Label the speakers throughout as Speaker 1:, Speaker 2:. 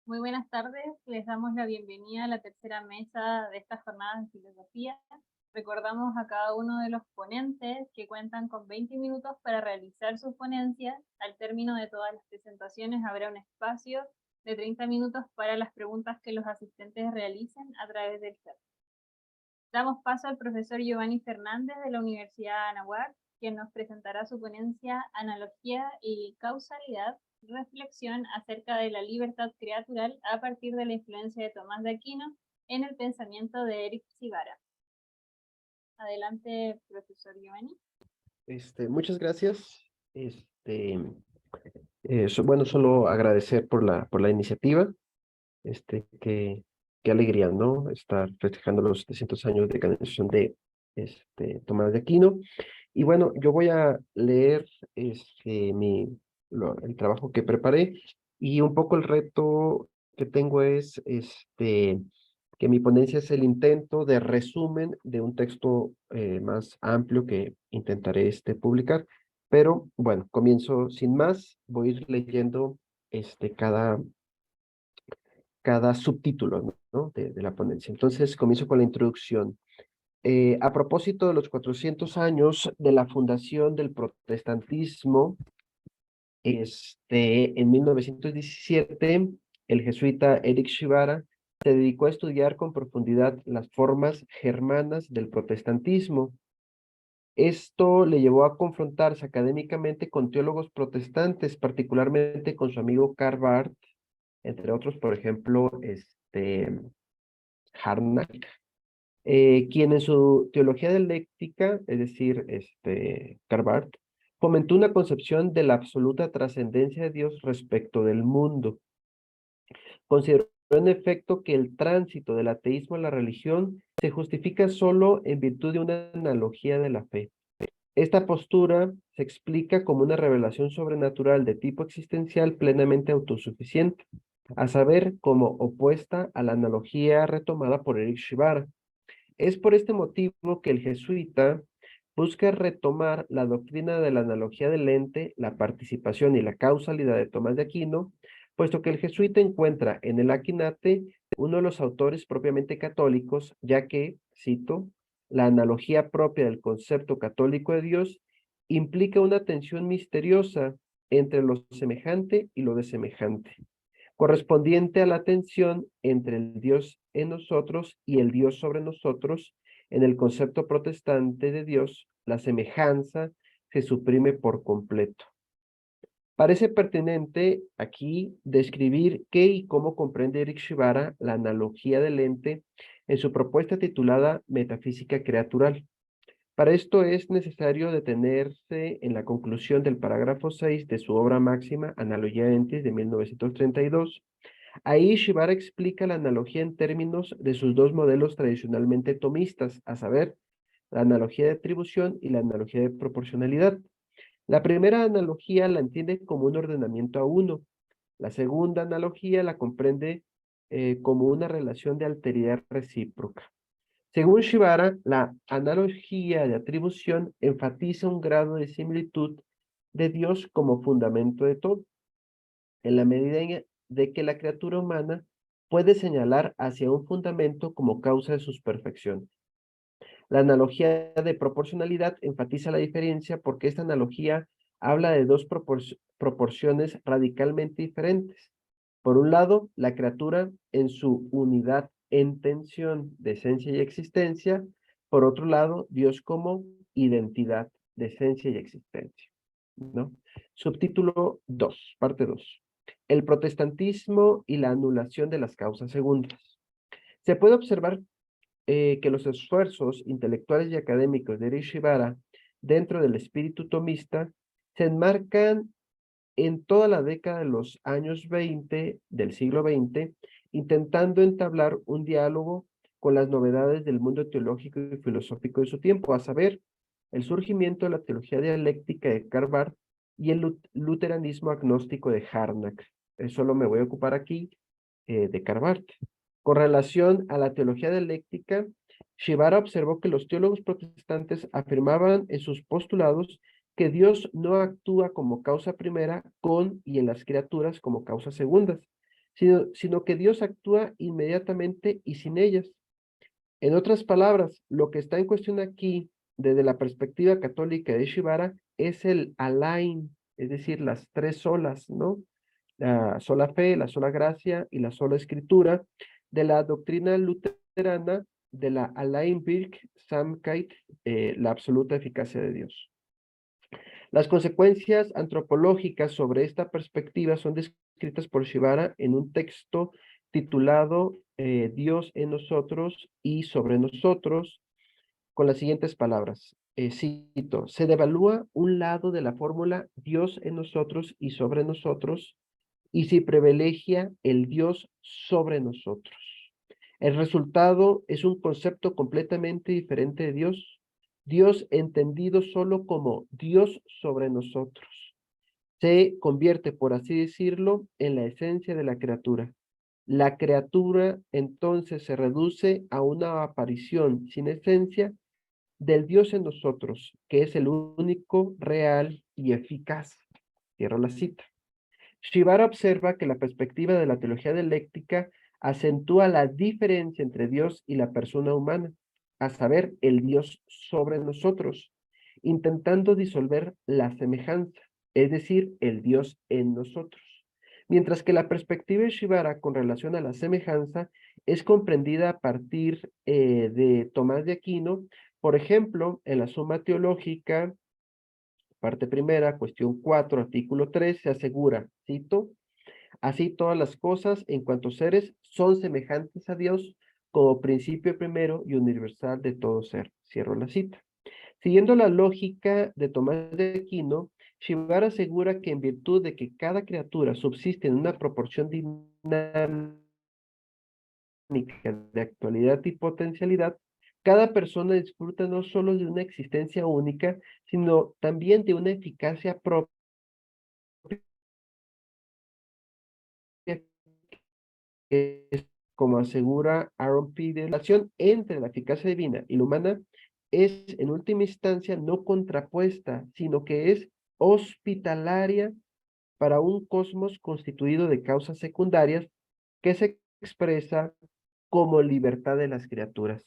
Speaker 1: Muy buenas tardes, les damos la bienvenida a la tercera mesa de estas jornadas de filosofía. Recordamos a cada uno de los ponentes que cuentan con 20 minutos para realizar sus ponencias. Al término de todas las presentaciones habrá un espacio de 30 minutos para las preguntas que los asistentes realicen a través del chat. Damos paso al profesor Giovanni Fernández de la Universidad de Anáhuac, quien nos presentará su ponencia Analogía y Causalidad, reflexión acerca de la libertad creatural a partir de la influencia de Tomás de Aquino en el pensamiento de Eric Sivara. Adelante, profesor Giovanni.
Speaker 2: Muchas gracias. Bueno, solo agradecer por la iniciativa. Qué alegría, ¿no? Estar festejando los 700 años de canonización de Tomás de Aquino. Y bueno, yo voy a leer el trabajo que preparé, y un poco el reto que tengo es que mi ponencia es el intento de resumen de un texto más amplio que intentaré publicar. Pero bueno, comienzo sin más. Voy a ir leyendo cada subtítulo, ¿no? de la ponencia. Entonces, comienzo con la introducción. A propósito de los 400 años de la fundación del protestantismo, en 1917, el jesuita Eric Shibara se dedicó a estudiar con profundidad las formas germanas del protestantismo. Esto le llevó a confrontarse académicamente con teólogos protestantes, particularmente con su amigo Karl Barth, entre otros, por ejemplo, Harnack, quien en su teología dialéctica, es decir, Karl Barth, fomentó una concepción de la absoluta trascendencia de Dios respecto del mundo. Consideró en efecto que el tránsito del ateísmo a la religión se justifica solo en virtud de una analogía de la fe. Esta postura se explica como una revelación sobrenatural de tipo existencial plenamente autosuficiente, a saber, como opuesta a la analogía retomada por Eric Shibara. Es por este motivo que el jesuita busca retomar la doctrina de la analogía del ente, la participación y la causalidad de Tomás de Aquino, puesto que el jesuita encuentra en el Aquinate uno de los autores propiamente católicos, ya que, cito, la analogía propia del concepto católico de Dios implica una tensión misteriosa entre lo semejante y lo desemejante, correspondiente a la tensión entre el Dios en nosotros y el Dios sobre nosotros. En el concepto protestante de Dios, la semejanza se suprime por completo. Parece pertinente aquí describir qué y cómo comprende Eric Shibara la analogía del ente en su propuesta titulada Metafísica Creatural. Para esto es necesario detenerse en la conclusión del parágrafo 6 de su obra máxima, Analogía de Entes, de 1932. Ahí Shibara explica la analogía en términos de sus dos modelos tradicionalmente tomistas, a saber, la analogía de atribución y la analogía de proporcionalidad. La primera analogía la entiende como un ordenamiento a uno. La segunda analogía la comprende como una relación de alteridad recíproca. Según Shibara, la analogía de atribución enfatiza un grado de similitud de Dios como fundamento de todo, en la medida de que la criatura humana puede señalar hacia un fundamento como causa de sus perfecciones. La analogía de proporcionalidad enfatiza la diferencia porque esta analogía habla de dos proporciones radicalmente diferentes. Por un lado, la criatura en su unidad en tensión de esencia y existencia. Por otro lado, Dios como identidad de esencia y existencia, ¿no? Subtítulo 2, parte 2. El protestantismo y la anulación de las causas segundas. Se puede observar que los esfuerzos intelectuales y académicos de Eric Shibara dentro del espíritu tomista se enmarcan en toda la década de los años 20 del siglo XX, intentando entablar un diálogo con las novedades del mundo teológico y filosófico de su tiempo, a saber, el surgimiento de la teología dialéctica de Karl Barth y el luteranismo agnóstico de Harnack. Solo me voy a ocupar aquí de Karl Barth. Con relación a la teología dialéctica, Shibara observó que los teólogos protestantes afirmaban en sus postulados que Dios no actúa como causa primera con y en las criaturas como causas segundas, sino que Dios actúa inmediatamente y sin ellas. En otras palabras, lo que está en cuestión aquí, desde la perspectiva católica de Shivara, es el alain, es decir, las tres solas, ¿no? La sola fe, la sola gracia y la sola escritura, de la doctrina luterana de la Alleinwirksamkeit, la absoluta eficacia de Dios. Las consecuencias antropológicas sobre esta perspectiva son descritas por Shivara en un texto titulado Dios en nosotros y sobre nosotros, con las siguientes palabras. Cito, se devalúa un lado de la fórmula Dios en nosotros y sobre nosotros, y se privilegia el Dios sobre nosotros. El resultado es un concepto completamente diferente de Dios, Dios entendido solo como Dios sobre nosotros. Se convierte, por así decirlo, en la esencia de la criatura. La criatura entonces se reduce a una aparición sin esencia del Dios en nosotros, que es el único, real y eficaz. Cierro la cita. Shivara observa que la perspectiva de la teología dialéctica acentúa la diferencia entre Dios y la persona humana, a saber, el Dios sobre nosotros, intentando disolver la semejanza, es decir, el Dios en nosotros. Mientras que la perspectiva de Shivara con relación a la semejanza es comprendida a partir de Tomás de Aquino, por ejemplo, en la Suma Teológica, parte primera, cuestión 4, artículo 3, se asegura, cito, así todas las cosas en cuanto seres son semejantes a Dios como principio primero y universal de todo ser. Cierro la cita. Siguiendo la lógica de Tomás de Aquino, Shivara asegura que en virtud de que cada criatura subsiste en una proporción dinámica de actualidad y potencialidad, cada persona disfruta no solo de una existencia única, sino también de una eficacia propia, que es, como asegura Aaron P. de la relación entre la eficacia divina y la humana es en última instancia no contrapuesta, sino que es hospitalaria para un cosmos constituido de causas secundarias que se expresa como libertad de las criaturas.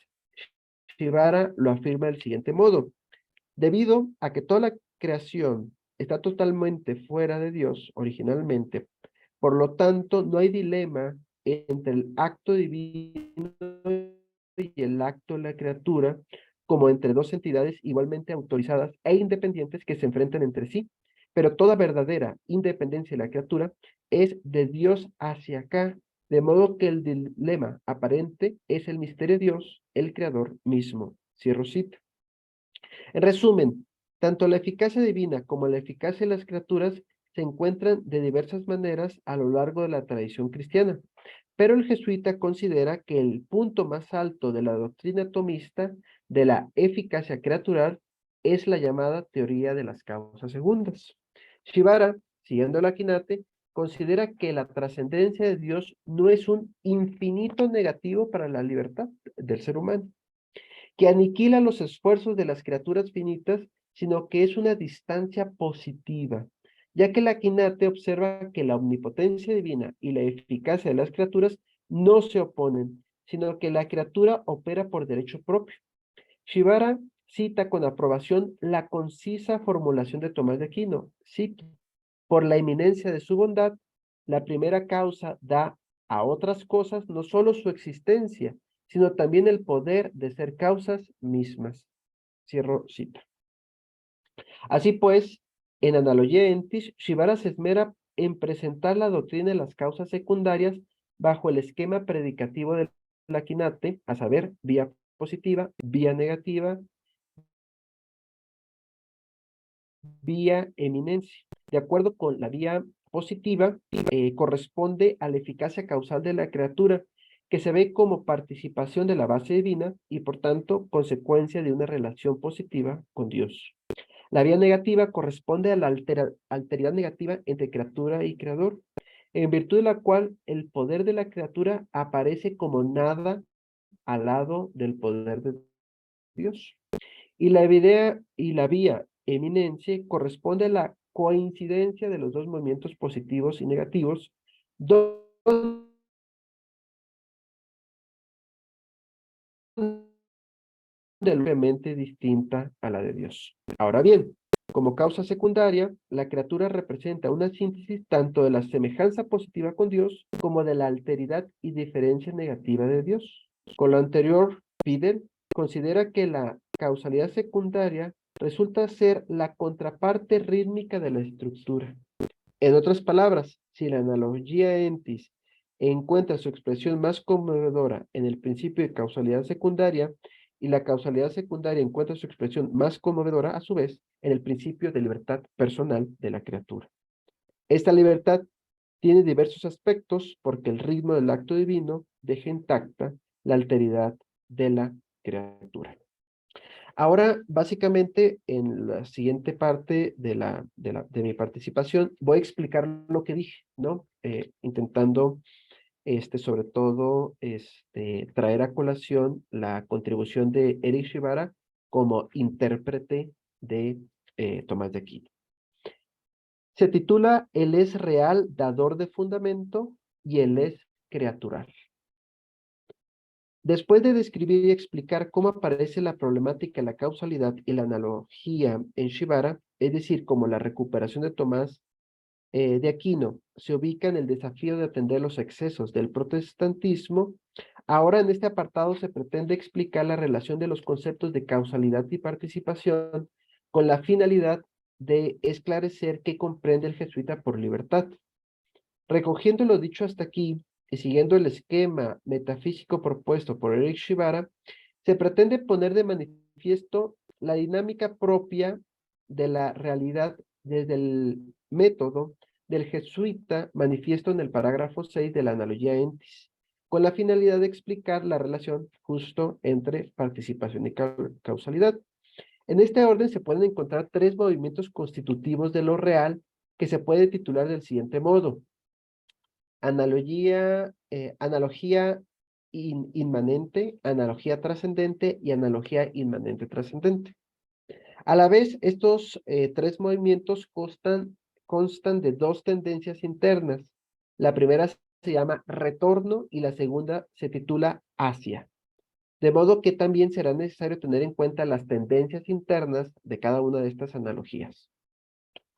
Speaker 2: Shivara lo afirma del siguiente modo. Debido a que toda la creación está totalmente fuera de Dios originalmente, por lo tanto, no hay dilema entre el acto divino y el acto de la criatura, como entre dos entidades igualmente autorizadas e independientes que se enfrentan entre sí. Pero toda verdadera independencia de la criatura es de Dios hacia acá, de modo que el dilema aparente es el misterio de Dios, el creador mismo. Cierro cita. En resumen, tanto la eficacia divina como la eficacia de las criaturas se encuentran de diversas maneras a lo largo de la tradición cristiana, pero el jesuita considera que el punto más alto de la doctrina tomista de la eficacia criatural es la llamada teoría de las causas segundas. Shivara, siguiendo la Quinate, considera que la trascendencia de Dios no es un infinito negativo para la libertad del ser humano, que aniquila los esfuerzos de las criaturas finitas, sino que es una distancia positiva, ya que la Quinate observa que la omnipotencia divina y la eficacia de las criaturas no se oponen, sino que la criatura opera por derecho propio. Shivara cita con aprobación la concisa formulación de Tomás de Aquino, cito, por la eminencia de su bondad, la primera causa da a otras cosas no solo su existencia, sino también el poder de ser causas mismas. Cierro cita. Así pues, en Analogia Entis, Shivara se esmera en presentar la doctrina de las causas secundarias bajo el esquema predicativo de la Quinate, a saber, vía positiva, vía negativa, vía eminencia. De acuerdo con la vía positiva, corresponde a la eficacia causal de la criatura, que se ve como participación de la base divina y por tanto consecuencia de una relación positiva con Dios. La vía negativa corresponde a la alteridad negativa entre criatura y creador, en virtud de la cual el poder de la criatura aparece como nada al lado del poder de Dios. Y la vía eminencia corresponde a la coincidencia de los dos movimientos positivos y negativos, obviamente distinta a la de Dios. Ahora bien, como causa secundaria, la criatura representa una síntesis tanto de la semejanza positiva con Dios como de la alteridad y diferencia negativa de Dios. Con lo anterior, Fidel considera que la causalidad secundaria resulta ser la contraparte rítmica de la estructura. En otras palabras, si la analogía entis encuentra su expresión más conmovedora en el principio de causalidad secundaria, y la causalidad secundaria encuentra su expresión más conmovedora, a su vez, en el principio de libertad personal de la criatura. Esta libertad tiene diversos aspectos porque el ritmo del acto divino deja intacta la alteridad de la criatura. Ahora, básicamente, en la siguiente parte de mi participación, voy a explicar lo que dije, ¿no? Intentando, sobre todo, traer a colación la contribución de Eric Shibara como intérprete de Tomás de Aquino. Se titula El es real, dador de fundamento, y el es creatural. Después de describir y explicar cómo aparece la problemática de la causalidad y la analogía en Shibara, es decir, cómo la recuperación de Tomás de Aquino se ubica en el desafío de atender los excesos del protestantismo, ahora en este apartado se pretende explicar la relación de los conceptos de causalidad y participación con la finalidad de esclarecer qué comprende el jesuita por libertad. Recogiendo lo dicho hasta aquí y siguiendo el esquema metafísico propuesto por Eric Shibara, se pretende poner de manifiesto la dinámica propia de la realidad desde el método del jesuita manifiesto en el parágrafo 6 de la analogía entis, con la finalidad de explicar la relación justo entre participación y causalidad. En este orden se pueden encontrar tres movimientos constitutivos de lo real que se puede titular del siguiente modo: analogía inmanente, analogía trascendente y analogía inmanente trascendente. A la vez, estos tres movimientos constan de dos tendencias internas. La primera se llama retorno y la segunda se titula hacia. De modo que también será necesario tener en cuenta las tendencias internas de cada una de estas analogías.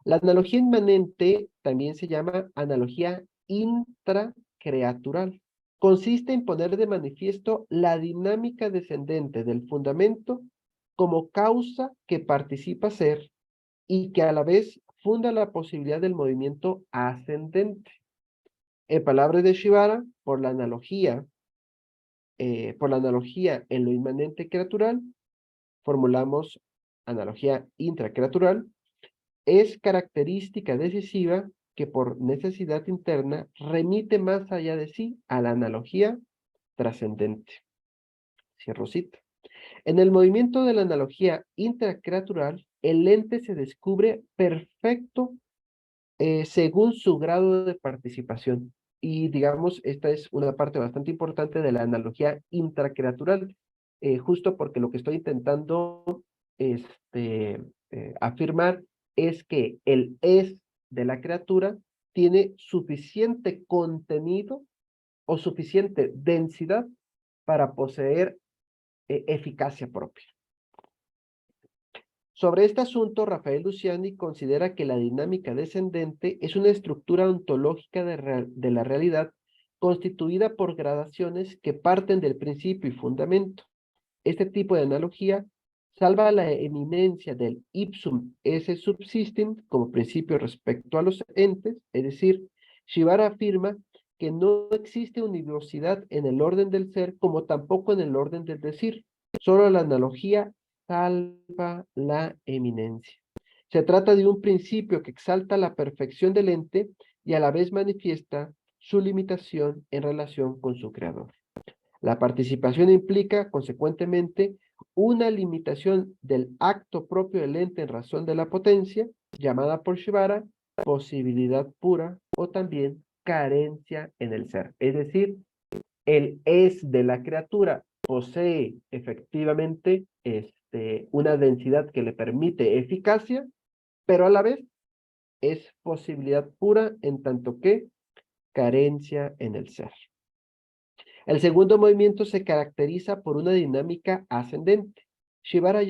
Speaker 2: La analogía inmanente también se llama analogía intracreatural. Consiste en poner de manifiesto la dinámica descendente del fundamento como causa que participa ser y que a la vez funda la posibilidad del movimiento ascendente. En palabras de Shibara, por la analogía en lo inmanente creatural, formulamos analogía intracreatural. Es característica decisiva que por necesidad interna remite más allá de sí a la analogía trascendente. Cierro cita. En el movimiento de la analogía intracreatural, el ente se descubre perfecto según su grado de participación. Y digamos, esta es una parte bastante importante de la analogía intracreatural, justo porque lo que estoy intentando afirmar es que el es de la criatura tiene suficiente contenido o suficiente densidad para poseer eficacia propia. Sobre este asunto, Rafael Luciani considera que la dinámica descendente es una estructura ontológica de la realidad constituida por gradaciones que parten del principio y fundamento. Este tipo de analogía salva la eminencia del ipsum esse subsistem como principio respecto a los entes, es decir, Shibara afirma que no existe univocidad en el orden del ser como tampoco en el orden del decir. Solo la analogía salva la eminencia. Se trata de un principio que exalta la perfección del ente y a la vez manifiesta su limitación en relación con su creador. La participación implica, consecuentemente, una limitación del acto propio del ente en razón de la potencia, llamada por Shibara posibilidad pura o también carencia en el ser. Es decir, el es de la criatura posee efectivamente una densidad que le permite eficacia, pero a la vez es posibilidad pura en tanto que carencia en el ser. El segundo movimiento se caracteriza por una dinámica ascendente. Shibara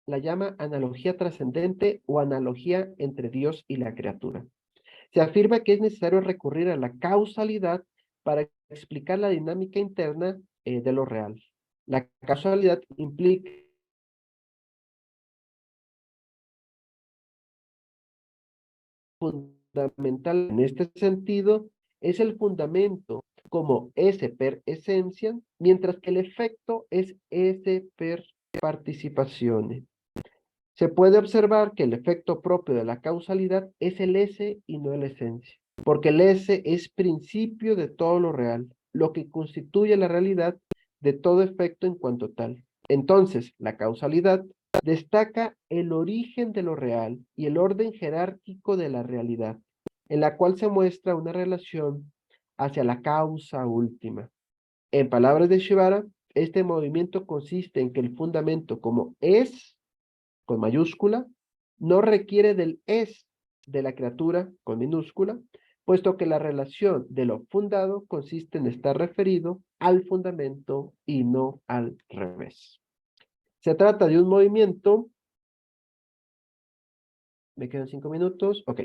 Speaker 2: la llama analogía trascendente o analogía entre Dios y la criatura. Se afirma que es necesario recurrir a la causalidad para explicar la dinámica interna de lo real. La causalidad implica fundamental en este sentido es el fundamento como esse per essentiam, mientras que el efecto es esse per participazione. Se puede observar que el efecto propio de la causalidad es el esse y no la esencia, porque el esse es principio de todo lo real, lo que constituye la realidad de todo efecto en cuanto tal. Entonces, la causalidad destaca el origen de lo real y el orden jerárquico de la realidad, en la cual se muestra una relación hacia la causa última. En palabras de Shibara, este movimiento consiste en que el fundamento como es, con mayúscula, no requiere del es de la criatura, con minúscula, puesto que la relación de lo fundado consiste en estar referido al fundamento y no al revés. Se trata de un movimiento, me quedan 5 minutos, ok.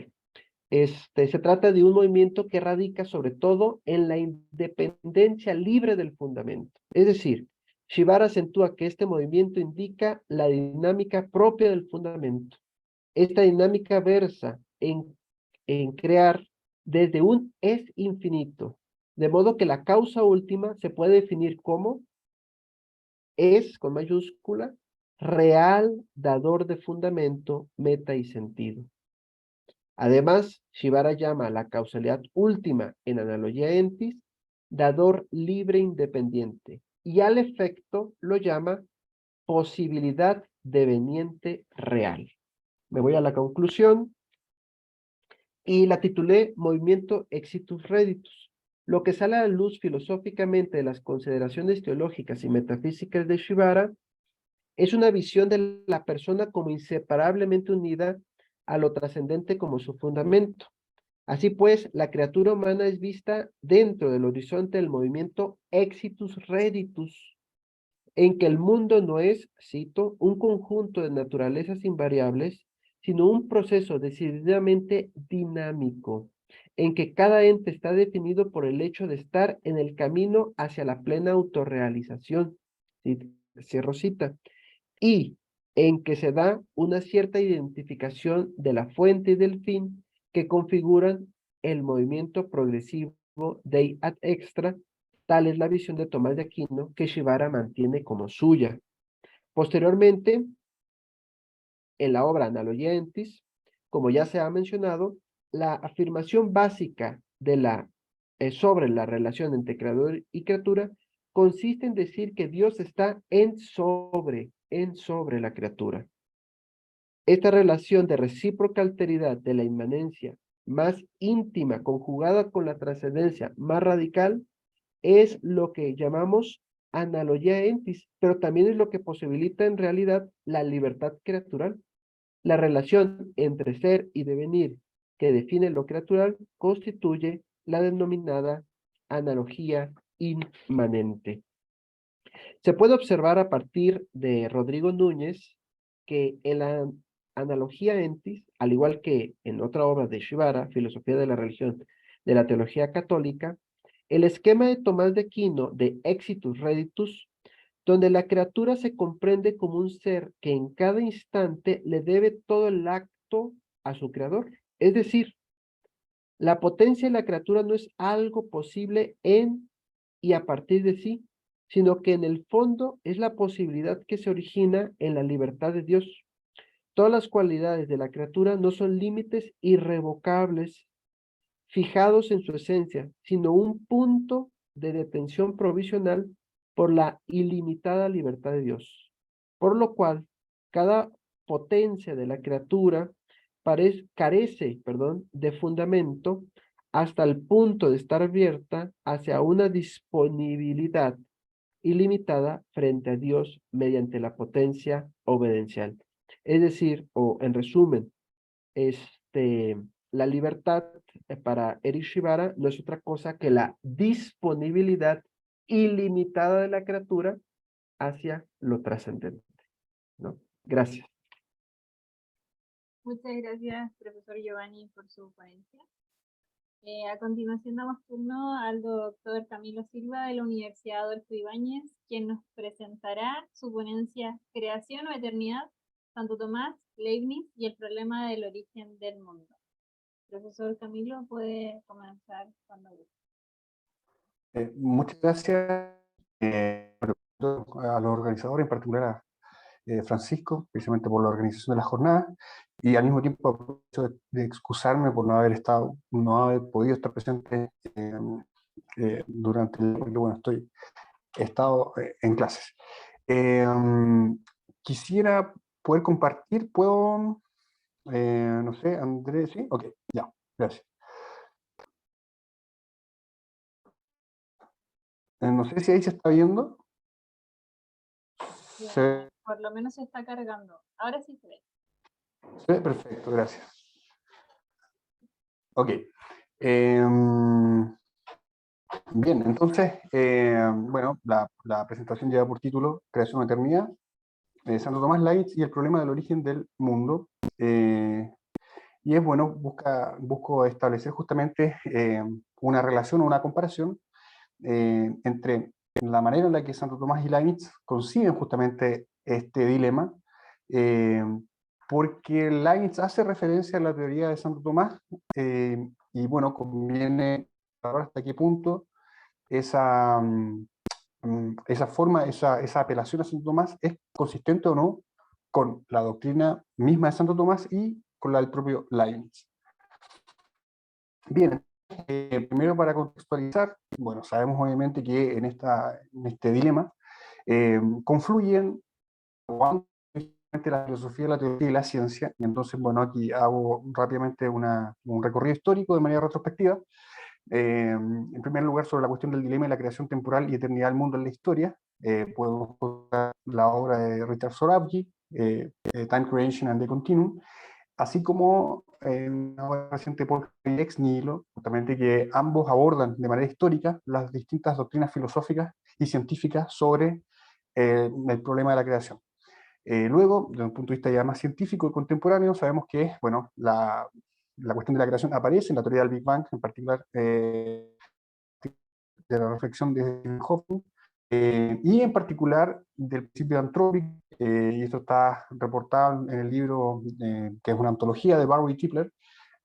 Speaker 2: Se trata de un movimiento que radica sobre todo en la independencia libre del fundamento. Es decir, Shibara acentúa que este movimiento indica la dinámica propia del fundamento. Esta dinámica versa en crear desde un es infinito, de modo que la causa última se puede definir como es, con mayúscula, real, dador de fundamento, meta y sentido. Además, Shibara llama a la causalidad última en analogía entis, dador libre independiente, y al efecto lo llama posibilidad deveniente real. Me voy a la conclusión y la titulé Movimiento Exitus Reditus. Lo que sale a la luz filosóficamente de las consideraciones teológicas y metafísicas de Shibara es una visión de la persona como inseparablemente unida a lo trascendente como su fundamento. Así pues, la criatura humana es vista dentro del horizonte del movimiento Exitus Reditus, en que el mundo no es, cito, un conjunto de naturalezas invariables, sino un proceso decididamente dinámico, en que cada ente está definido por el hecho de estar en el camino hacia la plena autorrealización, cierro cita, y en que se da una cierta identificación de la fuente y del fin que configuran el movimiento progresivo Dei ad extra. Tal es la visión de Tomás de Aquino que Shibara mantiene como suya. Posteriormente, en la obra Analogia Entis, como ya se ha mencionado, la afirmación básica sobre la relación entre creador y criatura consiste en decir que Dios está en sobre la criatura. Esta relación de recíproca alteridad de la inmanencia más íntima conjugada con la trascendencia más radical es lo que llamamos analogía entis, pero también es lo que posibilita en realidad la libertad criatural. La relación entre ser y devenir que define lo criatural constituye la denominada analogía inmanente. Se puede observar a partir de Rodrigo Núñez que en la analogía entis, al igual que en otra obra de Shibara, Filosofía de la Religión de la Teología Católica, el esquema de Tomás de Aquino de Exitus Reditus, donde la criatura se comprende como un ser que en cada instante le debe todo el acto a su creador. Es decir, la potencia de la criatura no es algo posible en y a partir de sí, sino que en el fondo es la posibilidad que se origina en la libertad de Dios. Todas las cualidades de la criatura no son límites irrevocables, fijados en su esencia, sino un punto de detención provisional por la ilimitada libertad de Dios. Por lo cual, cada potencia de la criatura carece de fundamento hasta el punto de estar abierta hacia una disponibilidad ilimitada frente a Dios mediante la potencia obediencial. Es decir, o en resumen, La libertad para Eric Shibara no es otra cosa que la disponibilidad ilimitada de la criatura hacia lo trascendente, ¿no? Gracias.
Speaker 1: Muchas gracias, profesor Giovanni, por su ponencia. A continuación damos turno al doctor Camilo Silva de la Universidad Adolfo Ibáñez, quien nos presentará su ponencia Creación o Eternidad, Santo Tomás, Leibniz y el problema del origen del mundo. Profesor Camilo, puede comenzar cuando guste.
Speaker 3: Muchas gracias a los organizadores, en particular a Francisco, precisamente por la organización de la jornada, y al mismo tiempo aprovecho de excusarme por no haber podido estar presente durante porque bueno, he estado en clases. Quisiera poder compartir, ¿puedo? No sé, Andrés, ¿sí? Ok, ya, gracias. No sé si ahí se está viendo.
Speaker 1: Por lo menos se está cargando. Ahora sí se ve.
Speaker 3: ¿Se ve? Perfecto, gracias. Ok. Bien, entonces, bueno, la presentación lleva por título Creación o Eternidad, Santo Tomás Leibniz y el problema del origen del mundo. Y es bueno, busco establecer justamente una relación o una comparación entre la manera en la que Santo Tomás y Leibniz conciben justamente este dilema, porque Leibniz hace referencia a la teoría de Santo Tomás, y bueno, conviene saber hasta qué punto esa forma, esa apelación a Santo Tomás es consistente o no con la doctrina misma de Santo Tomás y con la del propio Leibniz. Bien, primero para contextualizar, bueno, sabemos obviamente que en este dilema confluyen la filosofía, la teoría y la ciencia, y entonces, bueno, aquí hago rápidamente un recorrido histórico de manera retrospectiva. En primer lugar, sobre la cuestión del dilema y la creación temporal y eternidad del mundo en la historia, podemos encontrar la obra de Richard Sorabji, Time, Creation and the Continuum, así como una obra reciente por Ex Nihilo, justamente, que ambos abordan de manera histórica las distintas doctrinas filosóficas y científicas sobre el problema de la creación. Luego, desde un punto de vista ya más científico y contemporáneo, sabemos que, bueno, la cuestión de la creación aparece en la teoría del Big Bang, en particular de la reflexión de Stephen Hawking, y en particular del principio antrópico, y esto está reportado en el libro que es una antología de Barrow y Tipler,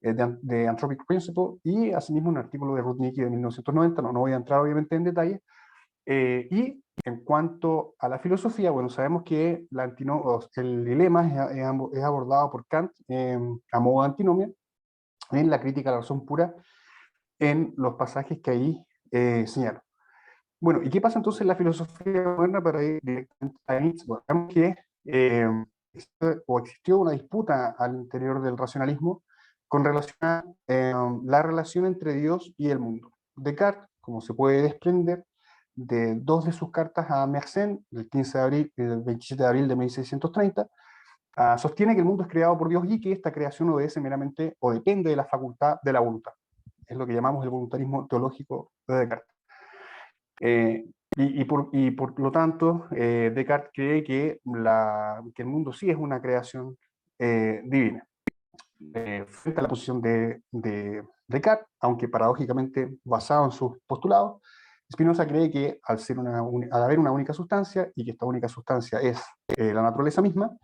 Speaker 3: de Anthropic Principle, y asimismo un artículo de Rudnicki de 1990, no voy a entrar obviamente en detalle. Y en cuanto a la filosofía, bueno, sabemos que el dilema es abordado por Kant a modo de antinomia en la crítica a la razón pura, en los pasajes que ahí señalo. Bueno, ¿y qué pasa entonces en la filosofía moderna para ir directamente a Nietzsche? Bueno, sabemos que existió una disputa al interior del racionalismo con relación a la relación entre Dios y el mundo. Descartes, como se puede desprender de dos de sus cartas a Mersenne, del 15 de abril y del 27 de abril de 1630, sostiene que el mundo es creado por Dios y que esta creación obedece meramente o depende de la facultad de la voluntad. Es lo que llamamos el voluntarismo teológico de Descartes. Y por lo tanto, Descartes cree que el mundo sí es una creación divina. Frente a la posición de Descartes, aunque paradójicamente basado en sus postulados, Spinoza cree que al haber una única sustancia, y que esta única sustancia es la naturaleza misma,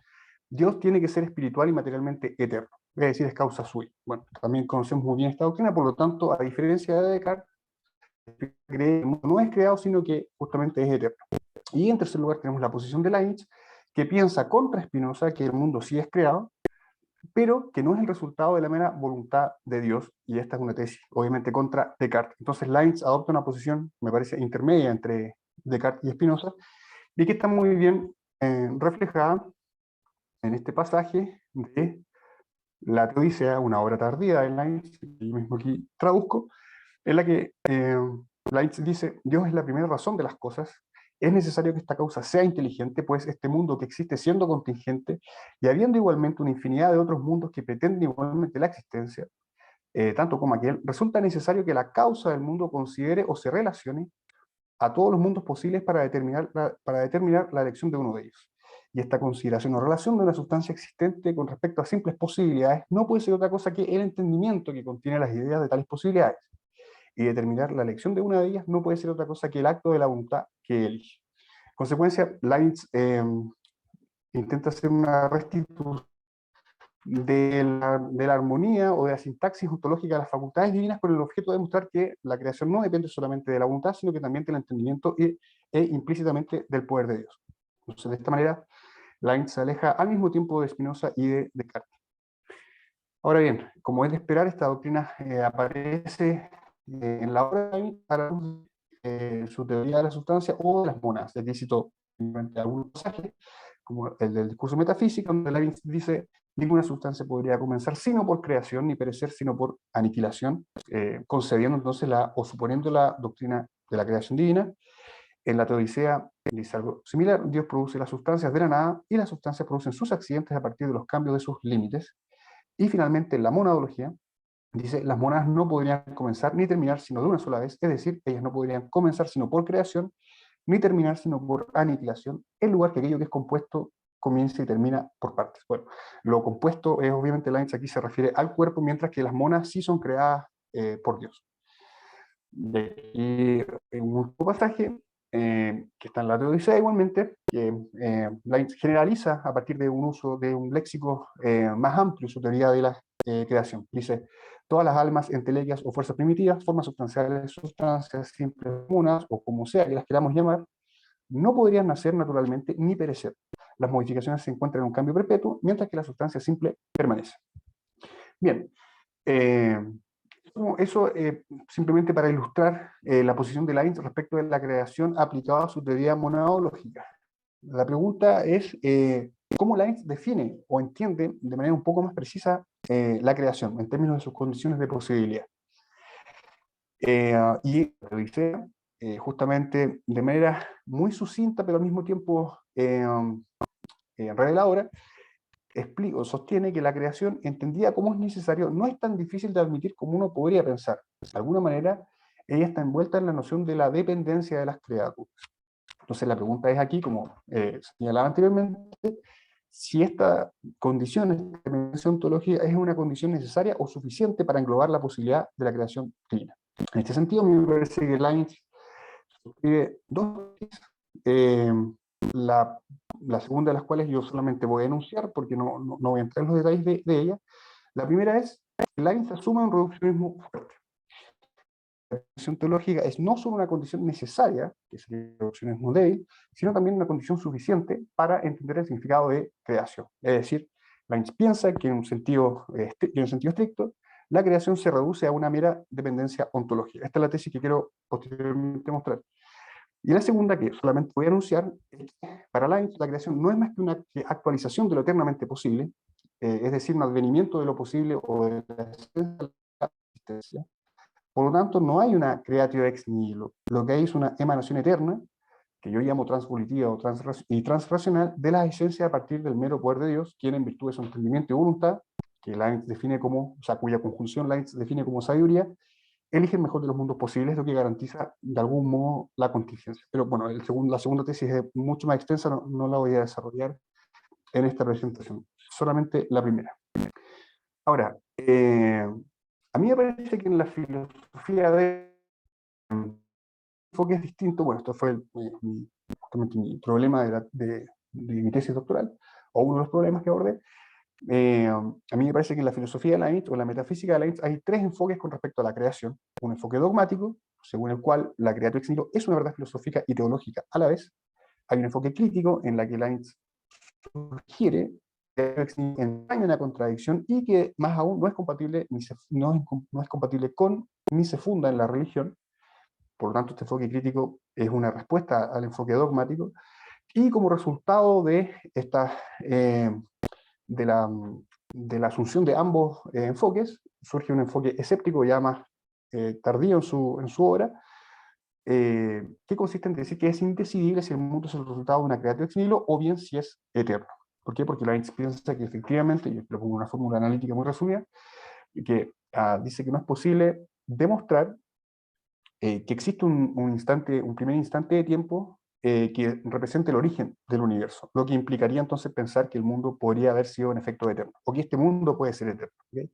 Speaker 3: Dios tiene que ser espiritual y materialmente eterno, es decir, es causa sui. Bueno, también conocemos muy bien esta doctrina, por lo tanto, a diferencia de Descartes, cree que el mundo no es creado, sino que justamente es eterno. Y en tercer lugar tenemos la posición de Leibniz, que piensa contra Spinoza que el mundo sí es creado, pero que no es el resultado de la mera voluntad de Dios, y esta es una tesis, obviamente, contra Descartes. Entonces Leibniz adopta una posición, me parece, intermedia entre Descartes y Spinoza, y que está muy bien reflejada en este pasaje de la Teodicea, una obra tardía de Leibniz, que yo mismo aquí traduzco, en la que Leibniz dice: Dios es la primera razón de las cosas, es necesario que esta causa sea inteligente, pues este mundo que existe siendo contingente, y habiendo igualmente una infinidad de otros mundos que pretenden igualmente la existencia, tanto como aquel, resulta necesario que la causa del mundo considere o se relacione a todos los mundos posibles para determinar la elección de uno de ellos. Y esta consideración o relación de una sustancia existente con respecto a simples posibilidades no puede ser otra cosa que el entendimiento que contiene las ideas de tales posibilidades. Y determinar la elección de una de ellas no puede ser otra cosa que el acto de la voluntad que elige. En consecuencia, Leibniz intenta hacer una restitución de la armonía o de la sintaxis ontológica de las facultades divinas con el objeto de demostrar que la creación no depende solamente de la voluntad, sino que también del entendimiento e implícitamente del poder de Dios. Entonces, de esta manera, Leibniz se aleja al mismo tiempo de Spinoza y de Descartes. Ahora bien, como es de esperar, esta doctrina aparece en la obra de Leibniz para su teoría de la sustancia o de las monadas. Aquí cito algunos pasajes, como el del discurso metafísico, donde Leibniz dice: ninguna sustancia podría comenzar sino por creación, ni perecer sino por aniquilación, concediendo entonces o suponiendo la doctrina de la creación divina. En la Teodicea dice algo similar: Dios produce las sustancias de la nada y las sustancias producen sus accidentes a partir de los cambios de sus límites. Y finalmente, en la monadología dice: las monadas no podrían comenzar ni terminar sino de una sola vez, es decir, ellas no podrían comenzar sino por creación, ni terminar sino por aniquilación, en lugar que aquello que es compuesto comienza y termina por partes. Bueno, lo compuesto es obviamente, Leibniz aquí se refiere al cuerpo, mientras que las monas sí son creadas por Dios. De aquí un último pasaje que está en la Teodicea igualmente, que Leibniz generaliza a partir de un uso de un léxico más amplio su teoría de la creación. Dice: todas las almas entelequias o fuerzas primitivas, formas sustanciales, sustancias simples comunas, o como sea que las queramos llamar, no podrían nacer naturalmente ni perecer. Las modificaciones se encuentran en un cambio perpetuo, mientras que la sustancia simple permanece. Bien, eso simplemente para ilustrar la posición de Leibniz respecto de la creación aplicada a su teoría monadológica. La pregunta es, ¿cómo Leibniz define o entiende de manera un poco más precisa la creación en términos de sus condiciones de posibilidad? Y lo dice justamente de manera muy sucinta, pero al mismo tiempo reveladora, sostiene que la creación, entendida como es necesario, no es tan difícil de admitir como uno podría pensar. De alguna manera, ella está envuelta en la noción de la dependencia de las criaturas. Entonces la pregunta es aquí, como señalaba anteriormente, si esta condición, esta dependencia ontológica, es una condición necesaria o suficiente para englobar la posibilidad de la creación divina. En este sentido, a mí me parece que Leibniz suscribe dos la segunda de las cuales yo solamente voy a enunciar porque no voy a entrar en los detalles de ella. La primera es que Leibniz asume un reduccionismo fuerte. La condición teológica es no solo una condición necesaria, que es el reduccionismo débil, sino también una condición suficiente para entender el significado de creación. Es decir, Leibniz piensa que en un sentido estricto, la creación se reduce a una mera dependencia ontológica. Esta es la tesis que quiero posteriormente mostrar. Y la segunda, que solamente voy a anunciar, es que para Leibniz la creación no es más que una actualización de lo eternamente posible, es decir, un advenimiento de lo posible o de la existencia. Por lo tanto, no hay una creatio ex nihilo. Lo que hay es una emanación eterna, que yo llamo transvolitiva o transracional, de la esencia a partir del mero poder de Dios, quien en virtud de su entendimiento y voluntad, que Leibniz define como, o sea, cuya conjunción Leibniz define como sabiduría, elige el mejor de los mundos posibles, lo que garantiza de algún modo la contingencia. Pero bueno, la segunda tesis es mucho más extensa, no la voy a desarrollar en esta presentación, solamente la primera. Ahora, a mí me parece que en la filosofía de enfoque es distinto. Bueno, esto fue justamente mi problema de mi tesis doctoral, o uno de los problemas que abordé. A mí me parece que en la filosofía de Leibniz o en la metafísica de Leibniz hay tres enfoques con respecto a la creación. Un enfoque dogmático, según el cual la creatio ex nihilo es una verdad filosófica y teológica a la vez. Hay un enfoque crítico en la que Leibniz sugiere que hay una contradicción y que más aún no es compatible, no es compatible con ni se funda en la religión. Por lo tanto, este enfoque crítico es una respuesta al enfoque dogmático. Y como resultado de esta de la asunción de ambos enfoques, surge un enfoque escéptico ya más tardío en su obra, que consiste en decir que es indecidible si el mundo es el resultado de una creación ex nihilo o bien si es eterno. ¿Por qué? Porque Leibniz piensa que efectivamente, y lo pongo en una fórmula analítica muy resumida, que dice que no es posible demostrar que existe un primer instante de tiempo que represente el origen del universo, lo que implicaría entonces pensar que el mundo podría haber sido en efecto eterno, o que este mundo puede ser eterno. ¿Okay?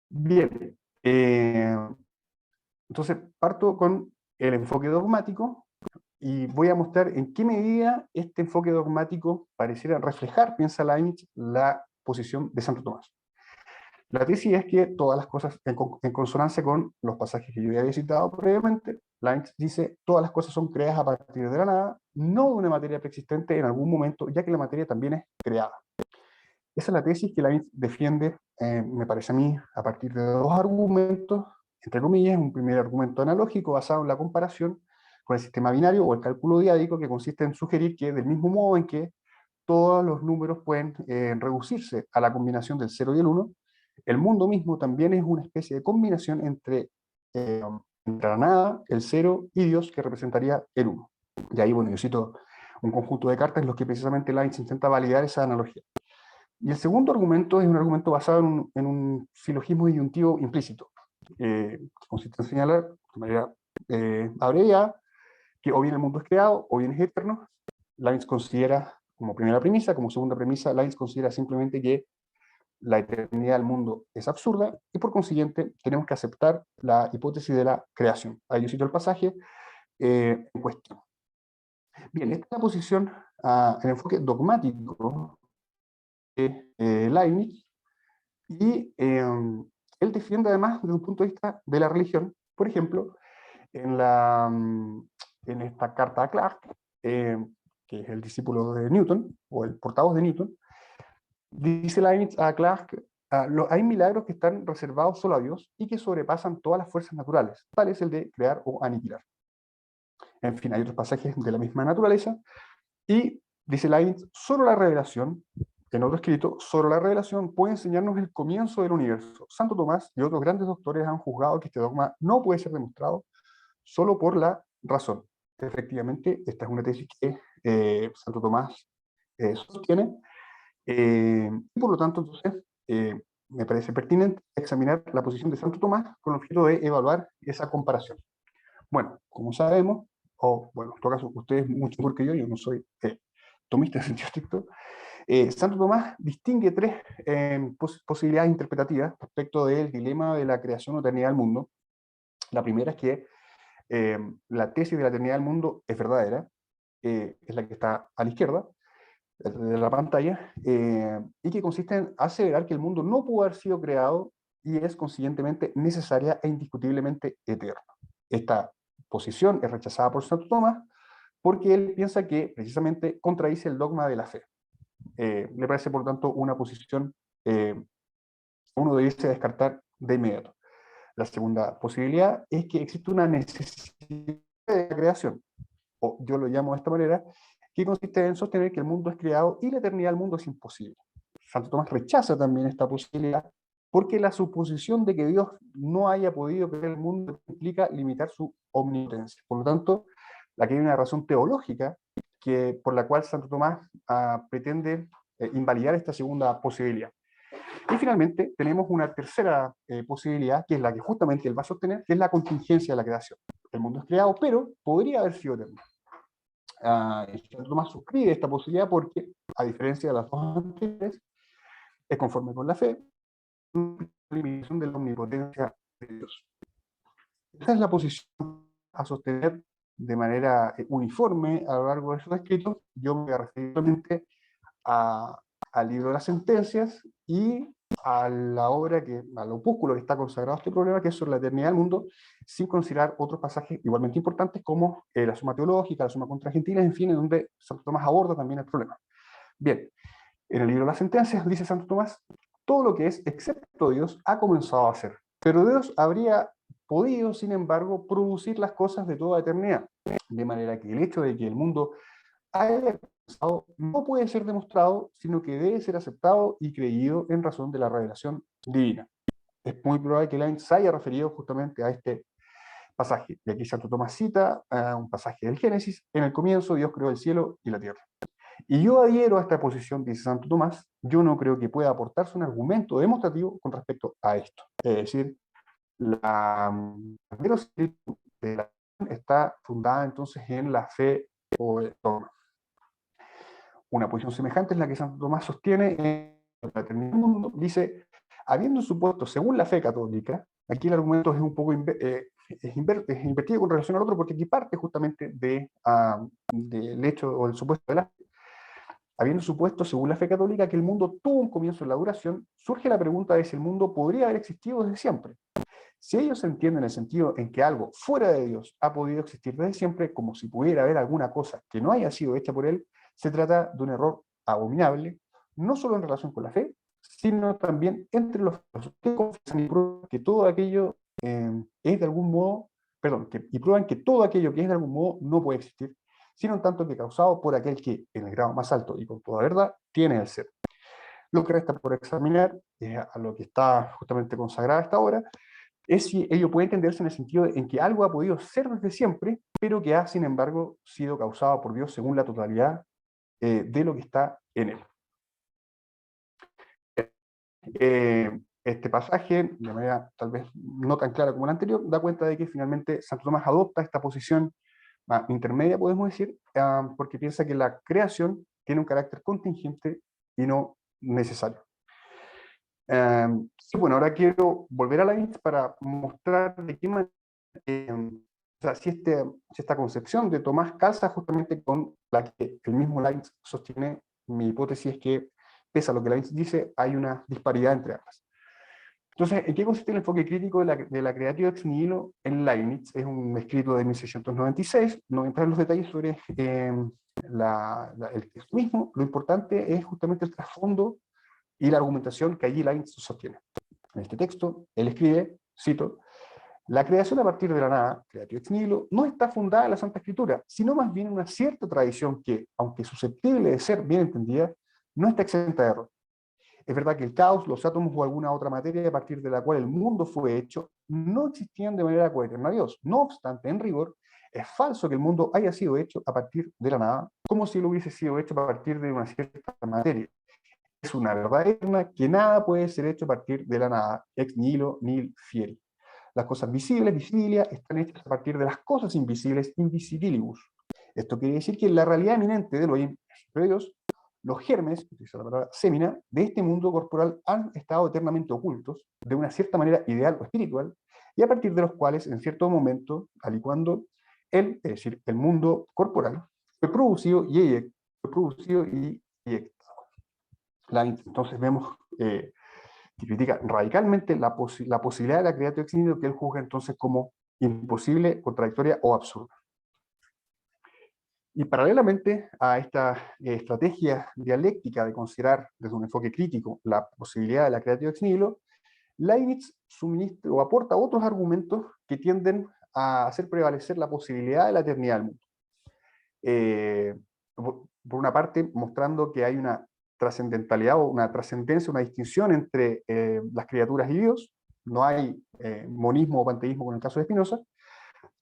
Speaker 3: Bien, entonces parto con el enfoque dogmático y voy a mostrar en qué medida este enfoque dogmático pareciera reflejar, piensa Leibniz, la posición de Santo Tomás. La tesis es que todas las cosas, en consonancia con los pasajes que yo ya había citado previamente, Leibniz dice, todas las cosas son creadas a partir de la nada, no de una materia preexistente en algún momento, ya que la materia también es creada. Esa es la tesis que Leibniz defiende, me parece a mí, a partir de dos argumentos, entre comillas, un primer argumento analógico basado en la comparación con el sistema binario o el cálculo diádico, que consiste en sugerir que del mismo modo en que todos los números pueden reducirse a la combinación del 0 y el 1, el mundo mismo también es una especie de combinación entre la nada, el 0 y Dios, que representaría el 1. Y ahí, bueno, yo cito un conjunto de cartas en los que precisamente Leibniz intenta validar esa analogía. Y el segundo argumento es un argumento basado en un silogismo disyuntivo implícito, que consiste en señalar de manera abreviada que o bien el mundo es creado o bien es eterno. Leibniz considera como primera premisa, como segunda premisa, Leibniz considera simplemente que la eternidad del mundo es absurda y por consiguiente tenemos que aceptar la hipótesis de la creación. Ahí yo cito el pasaje en cuestión. Bien, esta es la posición, el enfoque dogmático de Leibniz, y él defiende además desde un punto de vista de la religión. Por ejemplo, en esta carta a Clarke, que es el discípulo de Newton, o el portavoz de Newton, dice Leibniz a Clarke, hay milagros que están reservados solo a Dios y que sobrepasan todas las fuerzas naturales, tal es el de crear o aniquilar. En fin, hay otros pasajes de la misma naturaleza, y dice Leibniz, solo la revelación, en otro escrito, solo la revelación puede enseñarnos el comienzo del universo. Santo Tomás y otros grandes doctores han juzgado que este dogma no puede ser demostrado solo por la razón. Efectivamente, esta es una tesis que Santo Tomás sostiene, y por lo tanto, entonces, me parece pertinente examinar la posición de Santo Tomás con el objeto de evaluar esa comparación. Bueno, como sabemos, o bueno, en todo caso, ustedes mucho mejor que yo no soy tomista en sentido estricto, Santo Tomás distingue tres posibilidades interpretativas respecto del dilema de la creación o eternidad del mundo. La primera es que la tesis de la eternidad del mundo es verdadera, es la que está a la izquierda de la pantalla, y que consiste en aseverar que el mundo no pudo haber sido creado y es consiguientemente necesaria e indiscutiblemente eterna. Esta posición es rechazada por Santo Tomás porque él piensa que precisamente contradice el dogma de la fe. Le parece, por lo tanto, una posición uno debiese descartar de inmediato. La segunda posibilidad es que existe una necesidad de creación, o yo lo llamo de esta manera, que consiste en sostener que el mundo es creado y la eternidad del mundo es imposible. Santo Tomás rechaza también esta posibilidad porque la suposición de que Dios no haya podido crear el mundo implica limitar su omnipotencia. Por lo tanto, aquí hay una razón teológica por la cual Santo Tomás pretende invalidar esta segunda posibilidad. Y finalmente tenemos una tercera posibilidad, que es la que justamente él va a sostener, que es la contingencia de la creación. El mundo es creado, pero podría haber sido eterno. Santo Tomás suscribe esta posibilidad porque, a diferencia de las dos anteriores, es conforme con la fe, la limitación de la omnipotencia de Dios. Esa es la posición a sostener de manera uniforme a lo largo de sus escritos. Yo me voy a referir solamente al libro de las sentencias y a la obra, al opúsculo que está consagrado a este problema, que es sobre la eternidad del mundo, sin considerar otros pasajes igualmente importantes como la Suma Teológica, la Suma contra Gentiles, en fin, en donde Santo Tomás aborda también el problema. Bien, en el libro de las sentencias dice Santo Tomás, todo lo que es excepto Dios ha comenzado a ser, pero Dios habría podido, sin embargo, producir las cosas de toda eternidad, de manera que el hecho de que el mundo haya comenzado no puede ser demostrado, sino que debe ser aceptado y creído en razón de la revelación divina. Es muy probable que Leibniz se haya referido justamente a este pasaje. Y aquí Santo Tomás cita un pasaje del Génesis: en el comienzo Dios creó el cielo y la tierra. Y yo adhiero a esta posición, dice Santo Tomás, yo no creo que pueda aportarse un argumento demostrativo con respecto a esto. Es decir, la verosimilitud de la está fundada entonces en la fe o el dogma. Una posición semejante es la que Santo Tomás sostiene en la eternidad del mundo. Dice, habiendo supuesto, según la fe católica, aquí el argumento es un poco es invertido con relación al otro, porque aquí parte justamente del hecho o del supuesto de la fe. Habiendo supuesto, según la fe católica, que el mundo tuvo un comienzo en la duración, surge la pregunta de si el mundo podría haber existido desde siempre. Si ellos entienden el sentido en que algo fuera de Dios ha podido existir desde siempre, como si pudiera haber alguna cosa que no haya sido hecha por él, se trata de un error abominable, no solo en relación con la fe, sino también entre los que confiesan y prueban que todo aquello es de algún modo, y prueban que todo aquello que es de algún modo no puede existir, sino en tanto que causado por aquel que, en el grado más alto y con toda verdad, tiene el ser. Lo que resta por examinar, a lo que está justamente consagrada esta obra, es si ello puede entenderse en el sentido en que algo ha podido ser desde siempre, pero que ha, sin embargo, sido causado por Dios según la totalidad de lo que está en él. Este pasaje, de manera tal vez no tan clara como el anterior, da cuenta de que finalmente Santo Tomás adopta esta posición intermedia, podemos decir, porque piensa que la creación tiene un carácter contingente y no necesario. Sí, bueno, ahora quiero volver a Leibniz para mostrar de qué manera, o sea, si esta concepción de Tomás calza justamente con la que el mismo Leibniz sostiene. Mi hipótesis es que, pese a lo que Leibniz dice, hay una disparidad entre ambas. Entonces, ¿en qué consiste el enfoque crítico de la creatio ex nihilo en Leibniz? Es un escrito de 1696, no entrar en los detalles sobre el texto mismo. Lo importante es justamente el trasfondo y la argumentación que allí Leibniz sostiene. En este texto, él escribe, cito, la creación a partir de la nada, creatio ex nihilo, no está fundada en la Santa Escritura, sino más bien en una cierta tradición que, aunque susceptible de ser bien entendida, no está exenta de error. Es verdad que el caos, los átomos o alguna otra materia a partir de la cual el mundo fue hecho, no existían de manera coeterna a Dios. No obstante, en rigor, es falso que el mundo haya sido hecho a partir de la nada, como si lo hubiese sido hecho a partir de una cierta materia. Es una verdad eterna que nada puede ser hecho a partir de la nada, ex nihilo nihil fieri. Las cosas visibles, visibilia, están hechas a partir de las cosas invisibles, invisibilibus. Esto quiere decir que en la realidad eminente de lo de Dios, los germes, utiliza la palabra sémina, de este mundo corporal han estado eternamente ocultos, de una cierta manera ideal o espiritual, y a partir de los cuales, en cierto momento, al y cuando él, es decir, el mundo corporal, fue producido y eyectado. Entonces vemos que critica radicalmente la posibilidad de la creatio ex nihilo, que él juzga entonces como imposible, contradictoria o absurda. Y paralelamente a esta estrategia dialéctica de considerar desde un enfoque crítico la posibilidad de la creatio ex nihilo, Leibniz suministra o aporta otros argumentos que tienden a hacer prevalecer la posibilidad de la eternidad del mundo. Por una parte, mostrando que hay una trascendentalidad o una trascendencia, una distinción entre las criaturas y Dios, no hay monismo o panteísmo con el caso de Spinoza,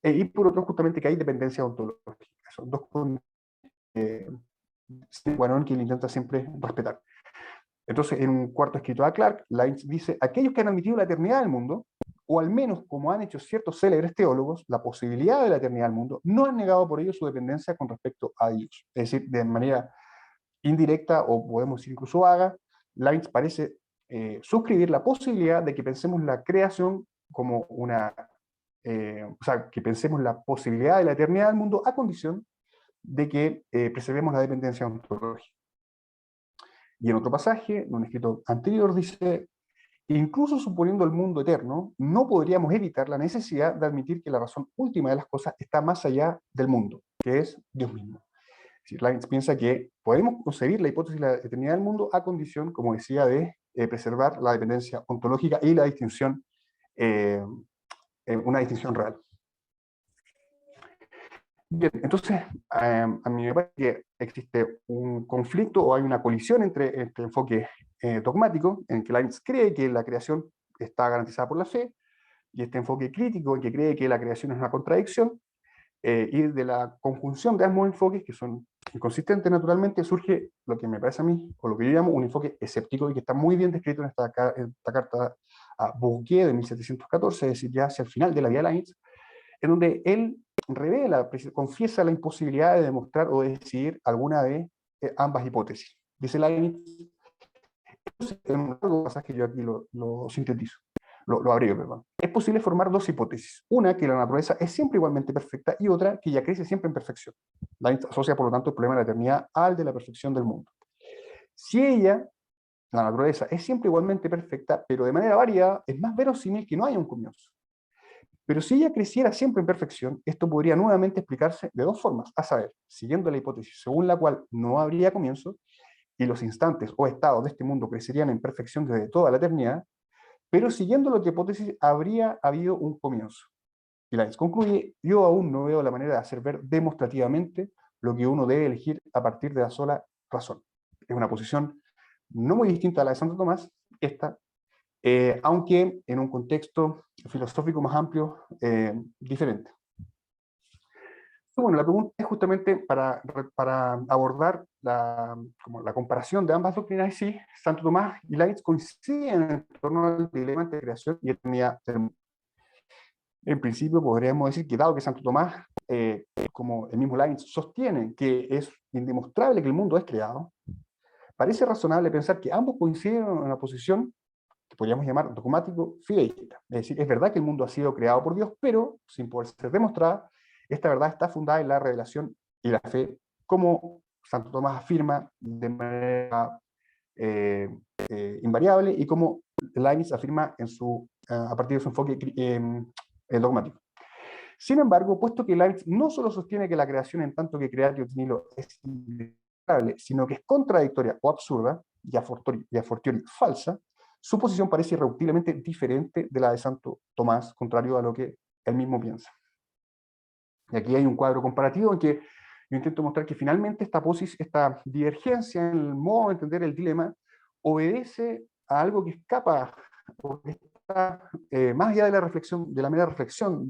Speaker 3: y por otro, justamente que hay dependencia ontológica. Son dos condiciones que él intenta siempre respetar. Entonces, en un cuarto escrito a Clark, Leibniz dice, aquellos que han admitido la eternidad del mundo, o al menos como han hecho ciertos célebres teólogos, la posibilidad de la eternidad del mundo, no han negado por ello su dependencia con respecto a Dios. Es decir, de manera indirecta, o podemos decir incluso vaga, Leibniz parece suscribir la posibilidad de que pensemos la creación como una, o sea, que pensemos la posibilidad de la eternidad del mundo a condición de que preservemos la dependencia ontológica. Y en otro pasaje, en un escrito anterior, dice, incluso suponiendo el mundo eterno, no podríamos evitar la necesidad de admitir que la razón última de las cosas está más allá del mundo, que es Dios mismo. Leibniz piensa que podemos concebir la hipótesis de la eternidad del mundo a condición, como decía, de preservar la dependencia ontológica y la distinción, una distinción real. Bien, entonces, a mí me parece que existe un conflicto o hay una colisión entre este enfoque dogmático, en que Leibniz cree que la creación está garantizada por la fe, y este enfoque crítico, en que cree que la creación es una contradicción, y de la conjunción de ambos enfoques, que son inconsistente, naturalmente surge lo que me parece a mí, o lo que yo llamo un enfoque escéptico, y que está muy bien descrito en esta carta a Bouquet de 1714, es decir, ya hacia el final de la Vía Leibniz, en donde él revela, confiesa la imposibilidad de demostrar o de decidir alguna de ambas hipótesis. Dice Leibniz, en un largo pasaje, yo aquí lo sintetizo, lo abrevio, perdón. Es posible formar dos hipótesis. Una, que la naturaleza es siempre igualmente perfecta, y otra, que ella crece siempre en perfección. Leibniz asocia, por lo tanto, el problema de la eternidad al de la perfección del mundo. Si ella, la naturaleza, es siempre igualmente perfecta, pero de manera variada, es más verosímil que no haya un comienzo. Pero si ella creciera siempre en perfección, esto podría nuevamente explicarse de dos formas, a saber, siguiendo la hipótesis según la cual no habría comienzo, y los instantes o estados de este mundo crecerían en perfección desde toda la eternidad, pero siguiendo la otra hipótesis habría habido un comienzo. Y Leibniz concluye, yo aún no veo la manera de hacer ver demostrativamente lo que uno debe elegir a partir de la sola razón. Es una posición no muy distinta a la de Santo Tomás, esta, aunque en un contexto filosófico más amplio, diferente. Bueno, la pregunta es justamente para abordar la comparación de ambas doctrinas, y sí, Santo Tomás y Leibniz coinciden en torno al dilema de creación y eternidad del mundo. En principio podríamos decir que, dado que Santo Tomás, como el mismo Leibniz, sostiene que es indemostrable que el mundo es creado, parece razonable pensar que ambos coinciden en una posición que podríamos llamar dogmático fideísta. Es decir, es verdad que el mundo ha sido creado por Dios, pero sin poder ser demostrada, esta verdad está fundada en la revelación y la fe, como Santo Tomás afirma de manera invariable, y como Leibniz afirma a partir de su enfoque dogmático. Sin embargo, puesto que Leibniz no solo sostiene que la creación en tanto que creatio ex nihilo es inevitable, sino que es contradictoria o absurda, y a fortiori falsa, su posición parece irreductiblemente diferente de la de Santo Tomás, contrario a lo que él mismo piensa. Y aquí hay un cuadro comparativo en que yo intento mostrar que finalmente esta divergencia en el modo de entender el dilema obedece a algo que escapa, o que está más allá de la reflexión, de la mera reflexión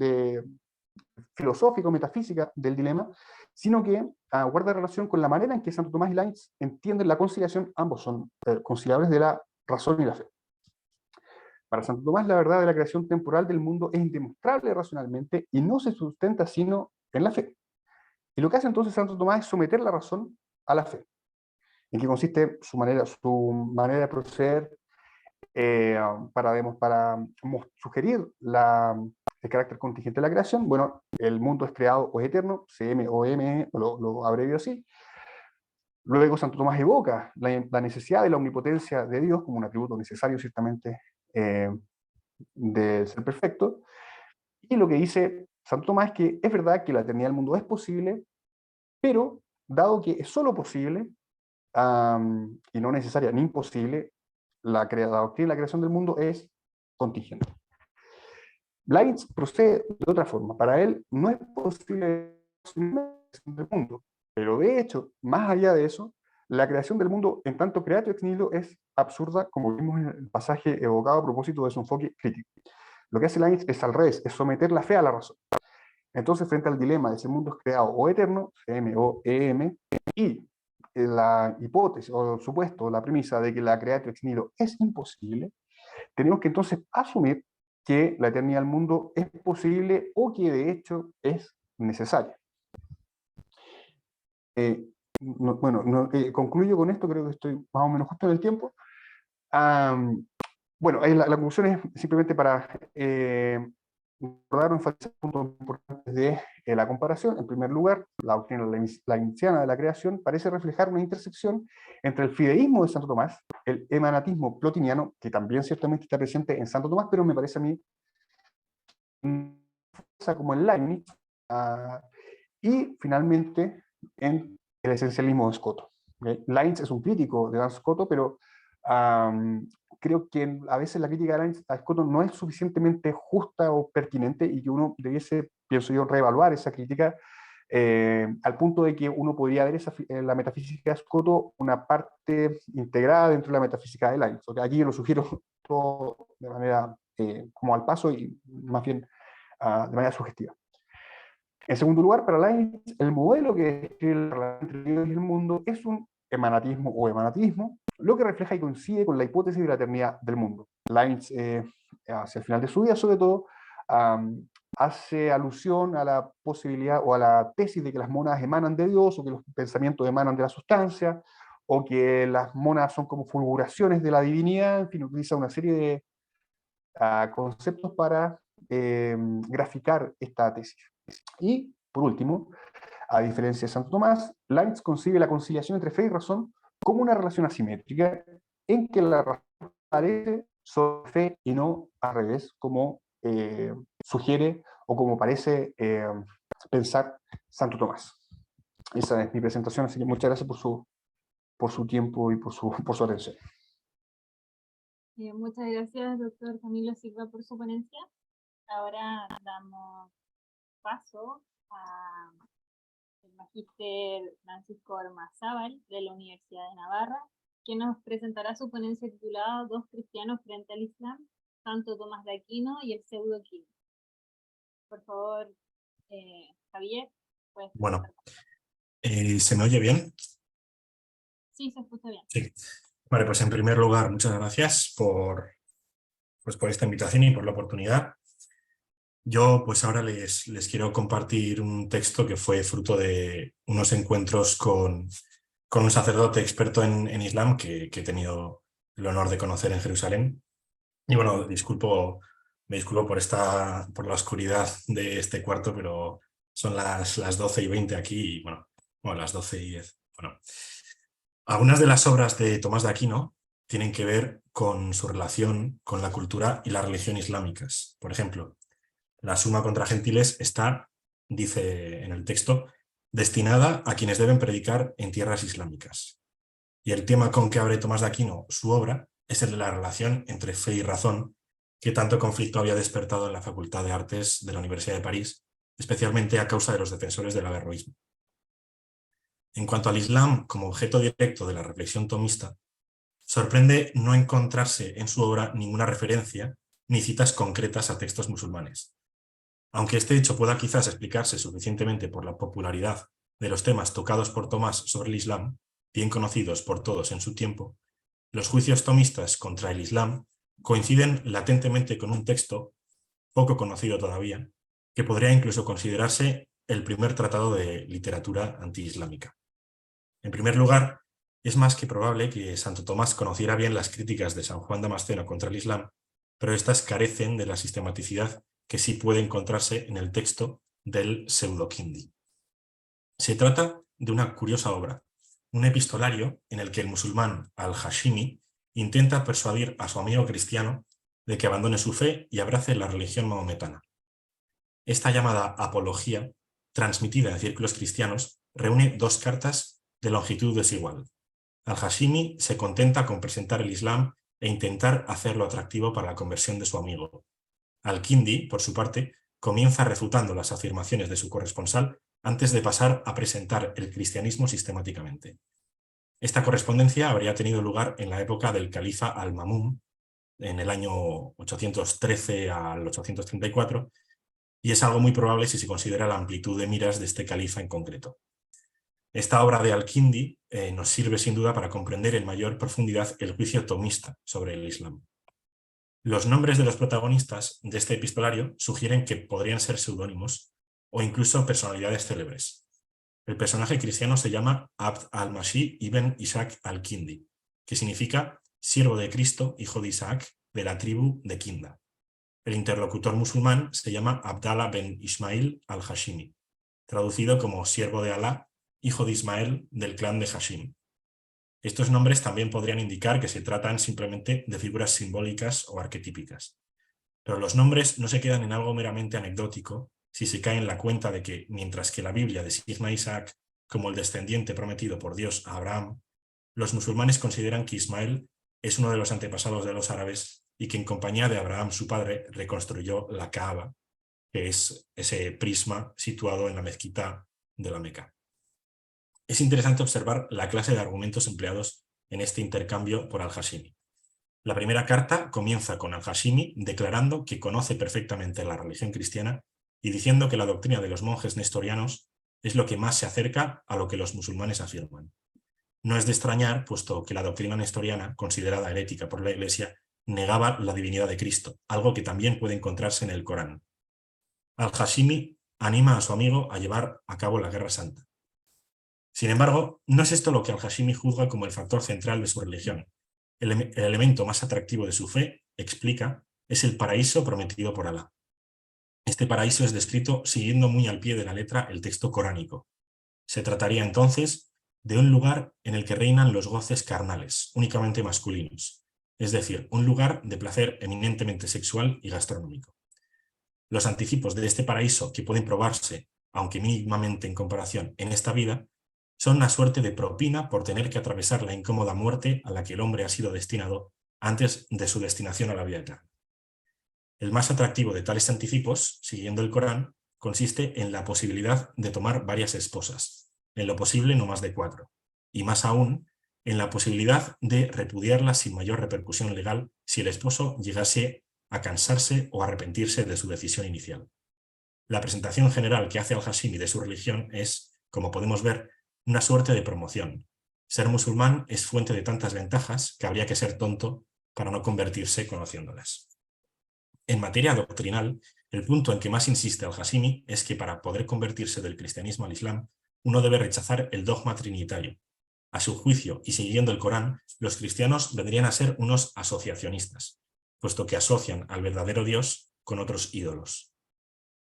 Speaker 3: filosófico-metafísica del dilema, sino que guarda relación con la manera en que Santo Tomás y Leibniz entienden la conciliación. Ambos son conciliadores de la razón y la fe. Para Santo Tomás, la verdad de la creación temporal del mundo es indemostrable racionalmente y no se sustenta sino en la fe. Y lo que hace entonces Santo Tomás es someter la razón a la fe. ¿En qué consiste su manera de proceder para sugerir el carácter contingente de la creación? Bueno, el mundo es creado o es eterno, CM o M, lo abrevio así. Luego Santo Tomás evoca la necesidad de la omnipotencia de Dios como un atributo necesario, ciertamente, de ser perfecto. Y lo que dice Santo Tomás es que es verdad que la eternidad del mundo es posible, pero dado que es solo posible, y no necesaria ni imposible, la doctrina de la creación del mundo es contingente. Leibniz procede de otra forma. Para él no es posible la creación del mundo, pero de hecho, más allá de eso, la creación del mundo en tanto creatio ex nihilo es absurda, como vimos en el pasaje evocado a propósito de su enfoque crítico. Lo que hace Leibniz es al revés, es someter la fe a la razón. Entonces, frente al dilema de si el mundo es creado o eterno, CM o EM, y la hipótesis o el supuesto, la premisa de que la creatio ex nihilo es imposible, tenemos que entonces asumir que la eternidad del mundo es posible, o que de hecho es necesaria. Concluyo con esto, creo que estoy más o menos justo en el tiempo. Bueno, la conclusión es simplemente para recordar o enfatizar puntos importantes de la comparación. En primer lugar, la doctrina leibniziana de la creación parece reflejar una intersección entre el fideísmo de Santo Tomás, el emanatismo plotiniano, que también ciertamente está presente en Santo Tomás, pero me parece a mí como en Leibniz, y finalmente en el esencialismo de Scotto. Leibniz es un crítico de Duns Scoto, pero creo que a veces la crítica de Leibniz a Scotto no es suficientemente justa o pertinente, y que uno debiese, pienso yo, reevaluar esa crítica, al punto de que uno podría ver en la metafísica de Scotto una parte integrada dentro de la metafísica de Leibniz. O sea, aquí yo lo sugiero todo de manera como al paso, y más bien de manera sugestiva. En segundo lugar, para Leibniz, el modelo que describe la relación entre Dios y el mundo es un emanatismo o emanatismo, lo que refleja y coincide con la hipótesis de la eternidad del mundo. Leibniz, hacia el final de su vida, sobre todo, hace alusión a la posibilidad o a la tesis de que las monadas emanan de Dios, o que los pensamientos emanan de la sustancia, o que las monadas son como fulguraciones de la divinidad. En fin, utiliza una serie de conceptos para graficar esta tesis. Y, por último, a diferencia de Santo Tomás, Leibniz concibe la conciliación entre fe y razón como una relación asimétrica en que la razón parece sobre fe y no al revés, como sugiere o como parece pensar Santo Tomás. Esa es mi presentación, así que muchas gracias por su tiempo y por su atención.
Speaker 1: Muchas gracias, doctor Camilo Silva, por su ponencia. Ahora damos paso al magíster Francisco Ormazábal, de la Universidad de Navarra, quien nos presentará su ponencia titulada Dos cristianos frente al Islam, Santo Tomás de Aquino y el pseudo-Quino. Por favor, Javier, puedes
Speaker 4: Bueno, ¿se me oye bien?
Speaker 1: Sí, se escucha bien.
Speaker 4: Sí. Vale, pues en primer lugar, muchas gracias por esta invitación y por la oportunidad. Yo pues ahora les quiero compartir un texto que fue fruto de unos encuentros con un sacerdote experto en Islam que he tenido el honor de conocer en Jerusalén. Y bueno, me disculpo por la oscuridad de este cuarto, pero son las 12:20 aquí y bueno, las 12:10. Bueno, algunas de las obras de Tomás de Aquino tienen que ver con su relación con la cultura y la religión islámicas. Por ejemplo, la Suma contra Gentiles está, dice en el texto, destinada a quienes deben predicar en tierras islámicas. Y el tema con que abre Tomás de Aquino su obra es el de la relación entre fe y razón, que tanto conflicto había despertado en la Facultad de Artes de la Universidad de París, especialmente a causa de los defensores del averroísmo. En cuanto al Islam como objeto directo de la reflexión tomista, sorprende no encontrarse en su obra ninguna referencia ni citas concretas a textos musulmanes. Aunque este hecho pueda quizás explicarse suficientemente por la popularidad de los temas tocados por Tomás sobre el Islam, bien conocidos por todos en su tiempo, los juicios tomistas contra el Islam coinciden latentemente con un texto, poco conocido todavía, que podría incluso considerarse el primer tratado de literatura antiislámica. En primer lugar, es más que probable que Santo Tomás conociera bien las críticas de San Juan Damasceno contra el Islam, pero éstas carecen de la sistematicidad que sí puede encontrarse en el texto del Pseudo-Quindi. Se trata de una curiosa obra, un epistolario en el que el musulmán al-Hashimi intenta persuadir a su amigo cristiano de que abandone su fe y abrace la religión mahometana. Esta llamada apología, transmitida en círculos cristianos, reúne dos cartas de longitud desigual. Al-Hashimi se contenta con presentar el Islam e intentar hacerlo atractivo para la conversión de su amigo. Al-Kindi, por su parte, comienza refutando las afirmaciones de su corresponsal antes de pasar a presentar el cristianismo sistemáticamente. Esta correspondencia habría tenido lugar en la época del califa al-Mamún, en el año 813 al 834, y es algo muy probable si se considera la amplitud de miras de este califa en concreto. Esta obra de Al-Kindi nos sirve sin duda para comprender en mayor profundidad el juicio tomista sobre el Islam. Los nombres de los protagonistas de este epistolario sugieren que podrían ser seudónimos o incluso personalidades célebres. El personaje cristiano se llama Abd al-Masih ibn Ishaq al-Kindi, que significa siervo de Cristo, hijo de Isaac, de la tribu de Kinda. El interlocutor musulmán se llama Abdallah ben Ismail al-Hashimi, traducido como siervo de Alá, hijo de Ismael del clan de Hashim. Estos nombres también podrían indicar que se tratan simplemente de figuras simbólicas o arquetípicas. Pero los nombres no se quedan en algo meramente anecdótico si se cae en la cuenta de que, mientras que la Biblia designa a Isaac como el descendiente prometido por Dios a Abraham, los musulmanes consideran que Ismael es uno de los antepasados de los árabes y que en compañía de Abraham, su padre, reconstruyó la Kaaba, que es ese prisma situado en la mezquita de la Meca. Es interesante observar la clase de argumentos empleados en este intercambio por al-Hashimi. La primera carta comienza con al-Hashimi declarando que conoce perfectamente la religión cristiana y diciendo que la doctrina de los monjes nestorianos es lo que más se acerca a lo que los musulmanes afirman. No es de extrañar, puesto que la doctrina nestoriana, considerada herética por la Iglesia, negaba la divinidad de Cristo, algo que también puede encontrarse en el Corán. Al-Hashimi anima a su amigo a llevar a cabo la Guerra Santa. Sin embargo, no es esto lo que Al-Hashimi juzga como el factor central de su religión. El elemento más atractivo de su fe, explica, es el paraíso prometido por Alá. Este paraíso es descrito siguiendo muy al pie de la letra el texto coránico. Se trataría entonces de un lugar en el que reinan los goces carnales, únicamente masculinos, es decir, un lugar de placer eminentemente sexual y gastronómico. Los anticipos de este paraíso, que pueden probarse, aunque mínimamente en comparación, en esta vida, son una suerte de propina por tener que atravesar la incómoda muerte a la que el hombre ha sido destinado antes de su destinación a la vida eterna. El más atractivo de tales anticipos, siguiendo el Corán, consiste en la posibilidad de tomar varias esposas, en lo posible no más de 4, y más aún, en la posibilidad de repudiarlas sin mayor repercusión legal si el esposo llegase a cansarse o arrepentirse de su decisión inicial. La presentación general que hace Al-Hashimi de su religión es, como podemos ver, una suerte de promoción. Ser musulmán es fuente de tantas ventajas que habría que ser tonto para no convertirse conociéndolas. En materia doctrinal, el punto en que más insiste Al-Hashimi es que para poder convertirse del cristianismo al islam, uno debe rechazar el dogma trinitario. A su juicio, y siguiendo el Corán, los cristianos vendrían a ser unos asociacionistas, puesto que asocian al verdadero Dios con otros ídolos.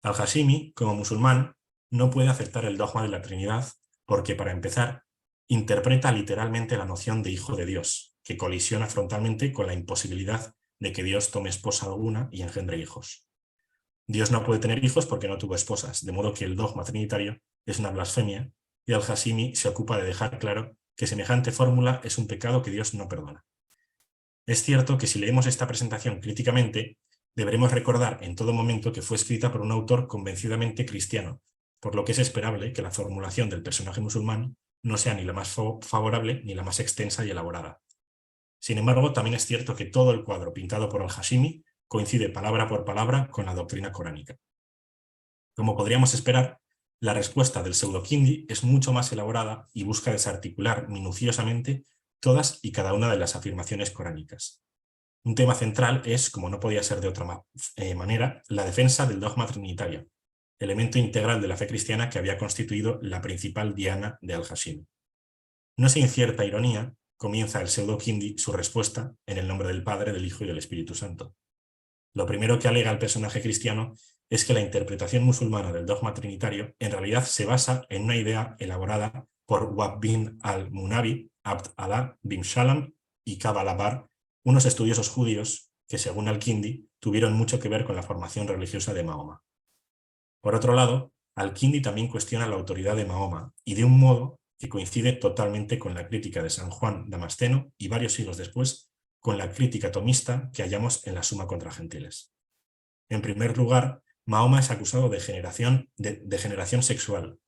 Speaker 4: Al-Hashimi, como musulmán, no puede aceptar el dogma de la Trinidad porque, para empezar, interpreta literalmente la noción de hijo de Dios, que colisiona frontalmente con la imposibilidad de que Dios tome esposa alguna y engendre hijos. Dios no puede tener hijos porque no tuvo esposas, de modo que el dogma trinitario es una blasfemia, y Al-Hashimi se ocupa de dejar claro que semejante fórmula es un pecado que Dios no perdona. Es cierto que si leemos esta presentación críticamente, deberemos recordar en todo momento que fue escrita por un autor convencidamente cristiano, por lo que es esperable que la formulación del personaje musulmán no sea ni la más favorable ni la más extensa y elaborada. Sin embargo, también es cierto que todo el cuadro pintado por Al-Hashimi coincide palabra por palabra con la doctrina coránica. Como podríamos esperar, la respuesta del pseudo-Kindi es mucho más elaborada y busca desarticular minuciosamente todas y cada una de las afirmaciones coránicas. Un tema central es, como no podía ser de otra manera, la defensa del dogma trinitario, elemento integral de la fe cristiana que había constituido la principal diana de Al-Hashimi. No sin cierta ironía, comienza el pseudo-Kindi su respuesta en el nombre del Padre, del Hijo y del Espíritu Santo. Lo primero que alega el personaje cristiano es que la interpretación musulmana del dogma trinitario en realidad se basa en una idea elaborada por Wahb bin al-Munabi, Abd Allah bin Shalom y Kabalabar, unos estudiosos judíos que, según Al-Kindi, tuvieron mucho que ver con la formación religiosa de Mahoma. Por otro lado, Al-Kindi también cuestiona la autoridad de Mahoma, y de un modo que coincide totalmente con la crítica de San Juan Damasceno y varios siglos después con la crítica tomista que hallamos en la Suma contra Gentiles. En primer lugar, Mahoma es acusado de degeneración sexual,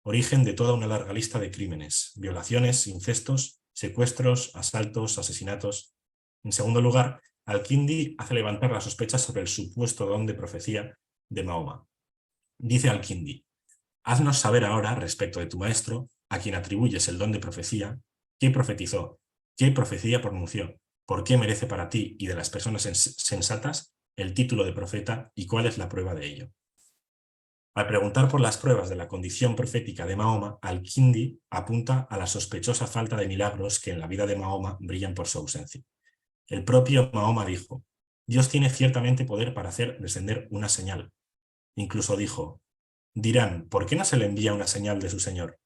Speaker 4: origen de toda una larga lista de crímenes, violaciones, incestos, secuestros, asaltos, asesinatos. En segundo lugar, Al-Kindi hace levantar las sospechas sobre el supuesto don de profecía de Mahoma. Dice Al-Kindi: haznos saber ahora, respecto de tu maestro, a quien atribuyes el don de profecía, qué profetizó, qué profecía pronunció, por qué merece para ti y de las personas sensatas el título de profeta y cuál es la prueba de ello. Al preguntar por las pruebas de la condición profética de Mahoma, Al-Kindi apunta a la sospechosa falta de milagros que en la vida de Mahoma brillan por su ausencia. El propio Mahoma dijo: Dios tiene ciertamente poder para hacer descender una señal. Incluso dijo: dirán, ¿por qué no se le envía una señal de su Señor?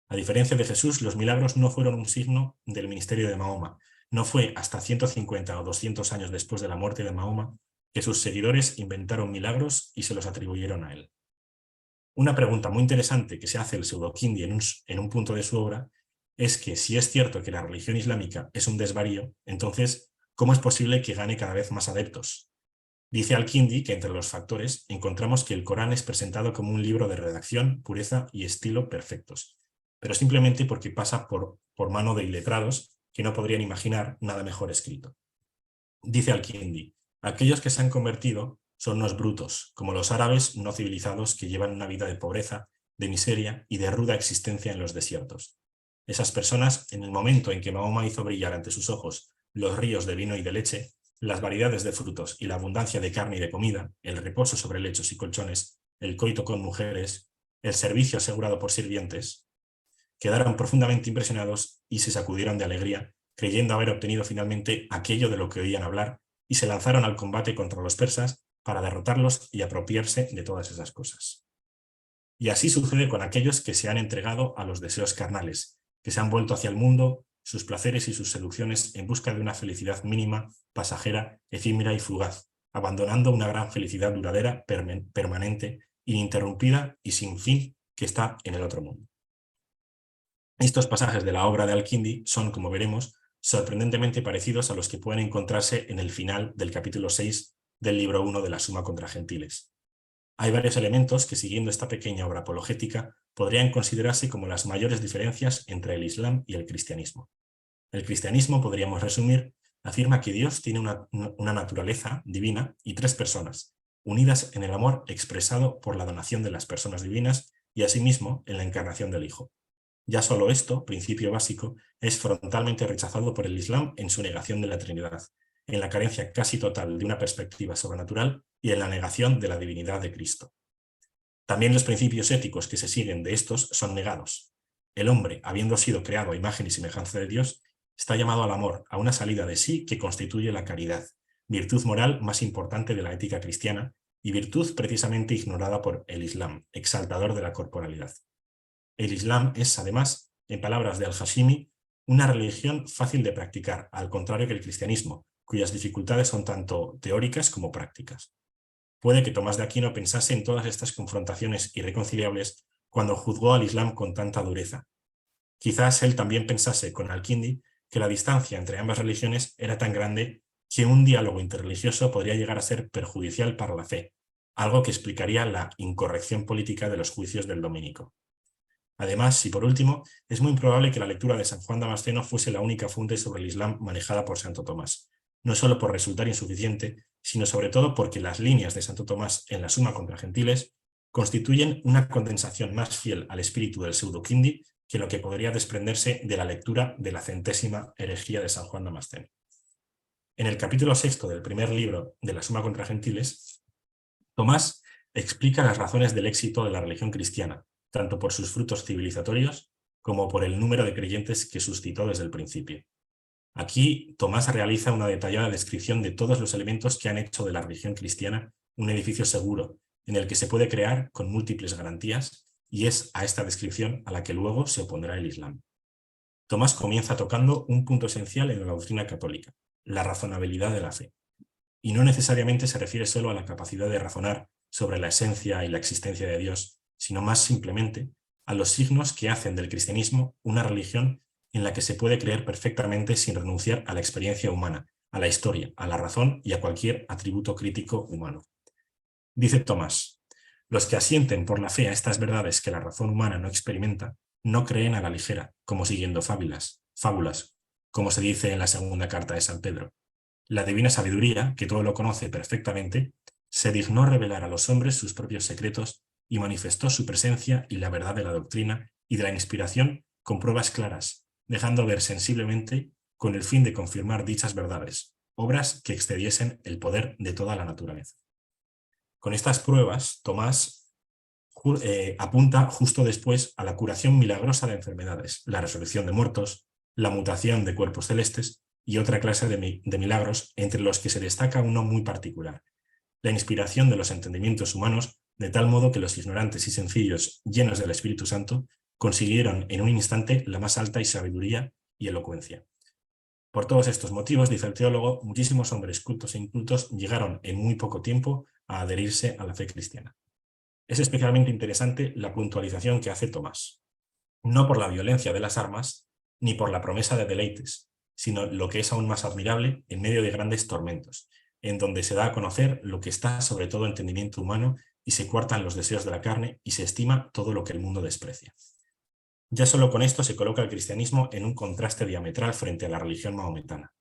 Speaker 4: A diferencia de Jesús, los milagros no fueron un signo del ministerio de Mahoma. No fue hasta 150 o 200 años después de la muerte de Mahoma que sus seguidores inventaron milagros y se los atribuyeron a él. Una pregunta muy interesante que se hace el pseudo-Kindi en un punto de su obra es que, si es cierto que la religión islámica es un desvarío, entonces, ¿cómo es posible que gane cada vez más adeptos? Dice Al-Kindi que entre los factores encontramos que el Corán es presentado como un libro de redacción, pureza y estilo perfectos, pero simplemente porque pasa por mano de iletrados que no podrían imaginar nada mejor escrito. Dice Al-Kindi: aquellos que se han convertido son unos brutos, como los árabes no civilizados que llevan una vida de pobreza, de miseria y de ruda existencia en los desiertos. Esas personas, en el momento en que Mahoma hizo brillar ante sus ojos los ríos de vino y de leche, las variedades de frutos y la abundancia de carne y de comida, el reposo sobre lechos y colchones, el coito con mujeres, el servicio asegurado por sirvientes, quedaron profundamente impresionados y se sacudieron de alegría, creyendo haber obtenido finalmente aquello de lo que oían hablar, y se lanzaron al combate contra los persas para derrotarlos y apropiarse de todas esas cosas. Y así sucede con aquellos que se han entregado a los deseos carnales, que se han vuelto hacia el mundo, sus placeres y sus seducciones en busca de una felicidad mínima, pasajera, efímera y fugaz, abandonando una gran felicidad duradera, permanente, ininterrumpida y sin fin que está en el otro mundo. Estos pasajes de la obra de Al-Kindi son, como veremos, sorprendentemente parecidos a los que pueden encontrarse en el final del capítulo 6 del libro 1 de la Suma contra Gentiles. Hay varios elementos que, siguiendo esta pequeña obra apologética, podrían considerarse como las mayores diferencias entre el Islam y el cristianismo. El cristianismo, podríamos resumir, afirma que Dios tiene una naturaleza divina y tres personas, unidas en el amor expresado por la donación de las personas divinas y asimismo en la encarnación del Hijo. Ya solo esto, principio básico, es frontalmente rechazado por el Islam en su negación de la Trinidad, en la carencia casi total de una perspectiva sobrenatural y en la negación de la divinidad de Cristo. También los principios éticos que se siguen de estos son negados. El hombre, habiendo sido creado a imagen y semejanza de Dios, está llamado al amor, a una salida de sí que constituye la caridad, virtud moral más importante de la ética cristiana y virtud precisamente ignorada por el Islam, exaltador de la corporalidad. El Islam es, además, en palabras de Al-Hashimi, una religión fácil de practicar, al contrario que el cristianismo, cuyas dificultades son tanto teóricas como prácticas. Puede que Tomás de Aquino pensase en todas estas confrontaciones irreconciliables cuando juzgó al Islam con tanta dureza. Quizás él también pensase con Al-Kindi que la distancia entre ambas religiones era tan grande que un diálogo interreligioso podría llegar a ser perjudicial para la fe, algo que explicaría la incorrección política de los juicios del dominico. Además, y por último, es muy improbable que la lectura de San Juan Damasceno fuese la única fuente sobre el Islam manejada por Santo Tomás, no solo por resultar insuficiente, sino sobre todo porque las líneas de Santo Tomás en la Suma contra Gentiles constituyen una condensación más fiel al espíritu del Pseudo-Kindi que lo que podría desprenderse de la lectura de la 100ª herejía de San Juan Damasceno. En el capítulo 6 del primer libro de la Suma contra Gentiles, Tomás explica las razones del éxito de la religión cristiana, tanto por sus frutos civilizatorios como por el número de creyentes que suscitó desde el principio. Aquí, Tomás realiza una detallada descripción de todos los elementos que han hecho de la religión cristiana un edificio seguro, en el que se puede crear con múltiples garantías, y es a esta descripción a la que luego se opondrá el Islam. Tomás comienza tocando un punto esencial en la doctrina católica, la razonabilidad de la fe. Y no necesariamente se refiere solo a la capacidad de razonar sobre la esencia y la existencia de Dios, sino más simplemente a los signos que hacen del cristianismo una religión en la que se puede creer perfectamente sin renunciar a la experiencia humana, a la historia, a la razón y a cualquier atributo crítico humano. Dice Tomás: los que asienten por la fe a estas verdades que la razón humana no experimenta, no creen a la ligera, como siguiendo fábulas, como se dice en la segunda carta de San Pedro. La divina sabiduría, que todo lo conoce perfectamente, se dignó revelar a los hombres sus propios secretos y manifestó su presencia y la verdad de la doctrina y de la inspiración con pruebas claras, dejando ver sensiblemente con el fin de confirmar dichas verdades, obras que excediesen el poder de toda la naturaleza. Con estas pruebas, Tomás apunta justo después a la curación milagrosa de enfermedades, la resurrección de muertos, la mutación de cuerpos celestes y otra clase de milagros, entre los que se destaca uno muy particular: la inspiración de los entendimientos humanos, de tal modo que los ignorantes y sencillos, llenos del Espíritu Santo, consiguieron en un instante la más alta sabiduría y elocuencia. Por todos estos motivos, dice el teólogo, muchísimos hombres cultos e incultos llegaron en muy poco tiempo a adherirse a la fe cristiana. Es especialmente interesante la puntualización que hace Tomás, no por la violencia de las armas, ni por la promesa de deleites, sino lo que es aún más admirable, en medio de grandes tormentos, en donde se da a conocer lo que está sobre todo entendimiento humano y se coartan los deseos de la carne y se estima todo lo que el mundo desprecia. Ya solo con esto se coloca el cristianismo en un contraste diametral frente a la religión mahometana.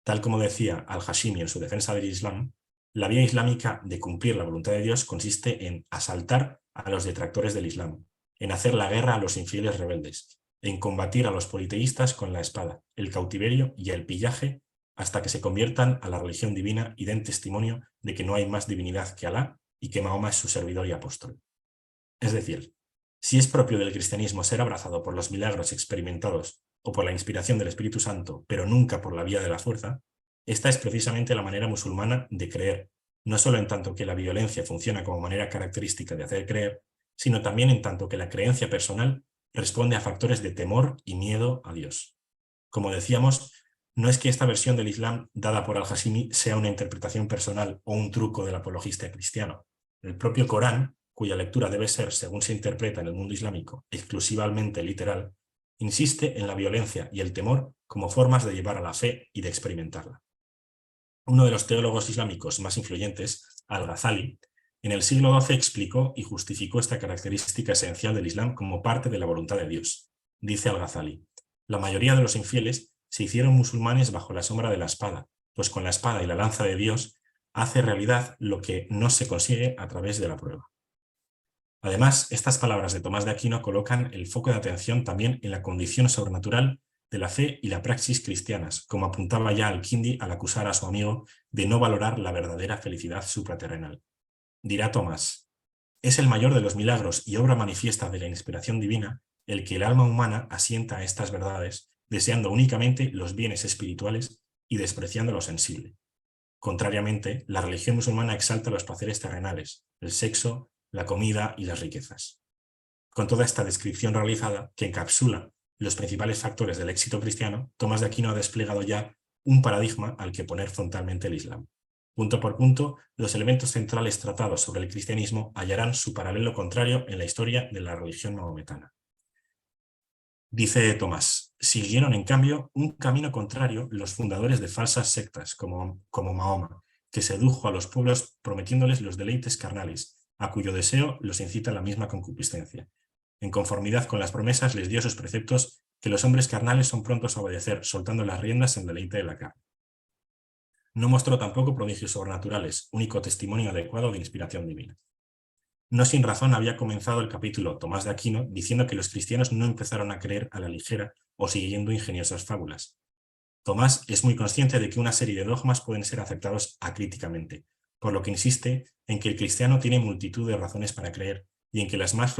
Speaker 4: Tal como decía Al-Hashimi en su defensa del Islam, La vía islámica de cumplir la voluntad de Dios consiste en asaltar a los detractores del Islam, en hacer la guerra a los infieles rebeldes, en combatir a los politeístas con la espada, el cautiverio y el pillaje hasta que se conviertan a la religión divina y den testimonio de que no hay más divinidad que Alá y que Mahoma es su servidor y apóstol. Es decir, si es propio del cristianismo ser abrazado por los milagros experimentados o por la inspiración del Espíritu Santo, pero nunca por la vía de la fuerza, esta es precisamente la manera musulmana de creer, no solo en tanto que la violencia funciona como manera característica de hacer creer, sino también en tanto que la creencia personal responde a factores de temor y miedo a Dios. Como decíamos, no es que esta versión del Islam dada por al-Hashimi sea una interpretación personal o un truco del apologista cristiano. El propio Corán, cuya lectura debe ser, según se interpreta en el mundo islámico, exclusivamente literal, insiste en la violencia y el temor como formas de llevar a la fe y de experimentarla. Uno de los teólogos islámicos más influyentes, Al-Ghazali, en el siglo XII explicó y justificó esta característica esencial del Islam como parte de la voluntad de Dios. Dice Al-Ghazali: la mayoría de los infieles se hicieron musulmanes bajo la sombra de la espada, pues con la espada y la lanza de Dios hace realidad lo que no se consigue a través de la prueba. Además, estas palabras de Tomás de Aquino colocan el foco de atención también en la condición sobrenatural de la fe y la praxis cristianas, como apuntaba ya al-Kindi al acusar a su amigo de no valorar la verdadera felicidad supraterrenal. Dirá Tomás: es el mayor de los milagros y obra manifiesta de la inspiración divina el que el alma humana asienta a estas verdades, deseando únicamente los bienes espirituales y despreciando lo sensible. Contrariamente, la religión musulmana exalta los placeres terrenales, el sexo, la comida y las riquezas. Con toda esta descripción realizada, que encapsula los principales factores del éxito cristiano, Tomás de Aquino ha desplegado ya un paradigma al que poner frontalmente el Islam. Punto por punto, los elementos centrales tratados sobre el cristianismo hallarán su paralelo contrario en la historia de la religión mahometana. Dice Tomás: siguieron en cambio un camino contrario los fundadores de falsas sectas como Mahoma, que sedujo a los pueblos prometiéndoles los deleites carnales, a cuyo deseo los incita la misma concupiscencia. En conformidad con las promesas les dio sus preceptos que los hombres carnales son prontos a obedecer, soltando las riendas en deleite de la carne. No mostró tampoco prodigios sobrenaturales, único testimonio adecuado de inspiración divina. No sin razón había comenzado el capítulo Tomás de Aquino diciendo que los cristianos no empezaron a creer a la ligera o siguiendo ingeniosas fábulas. Tomás es muy consciente de que una serie de dogmas pueden ser aceptados acríticamente, por lo que insiste en que el cristiano tiene multitud de razones para creer y en que las más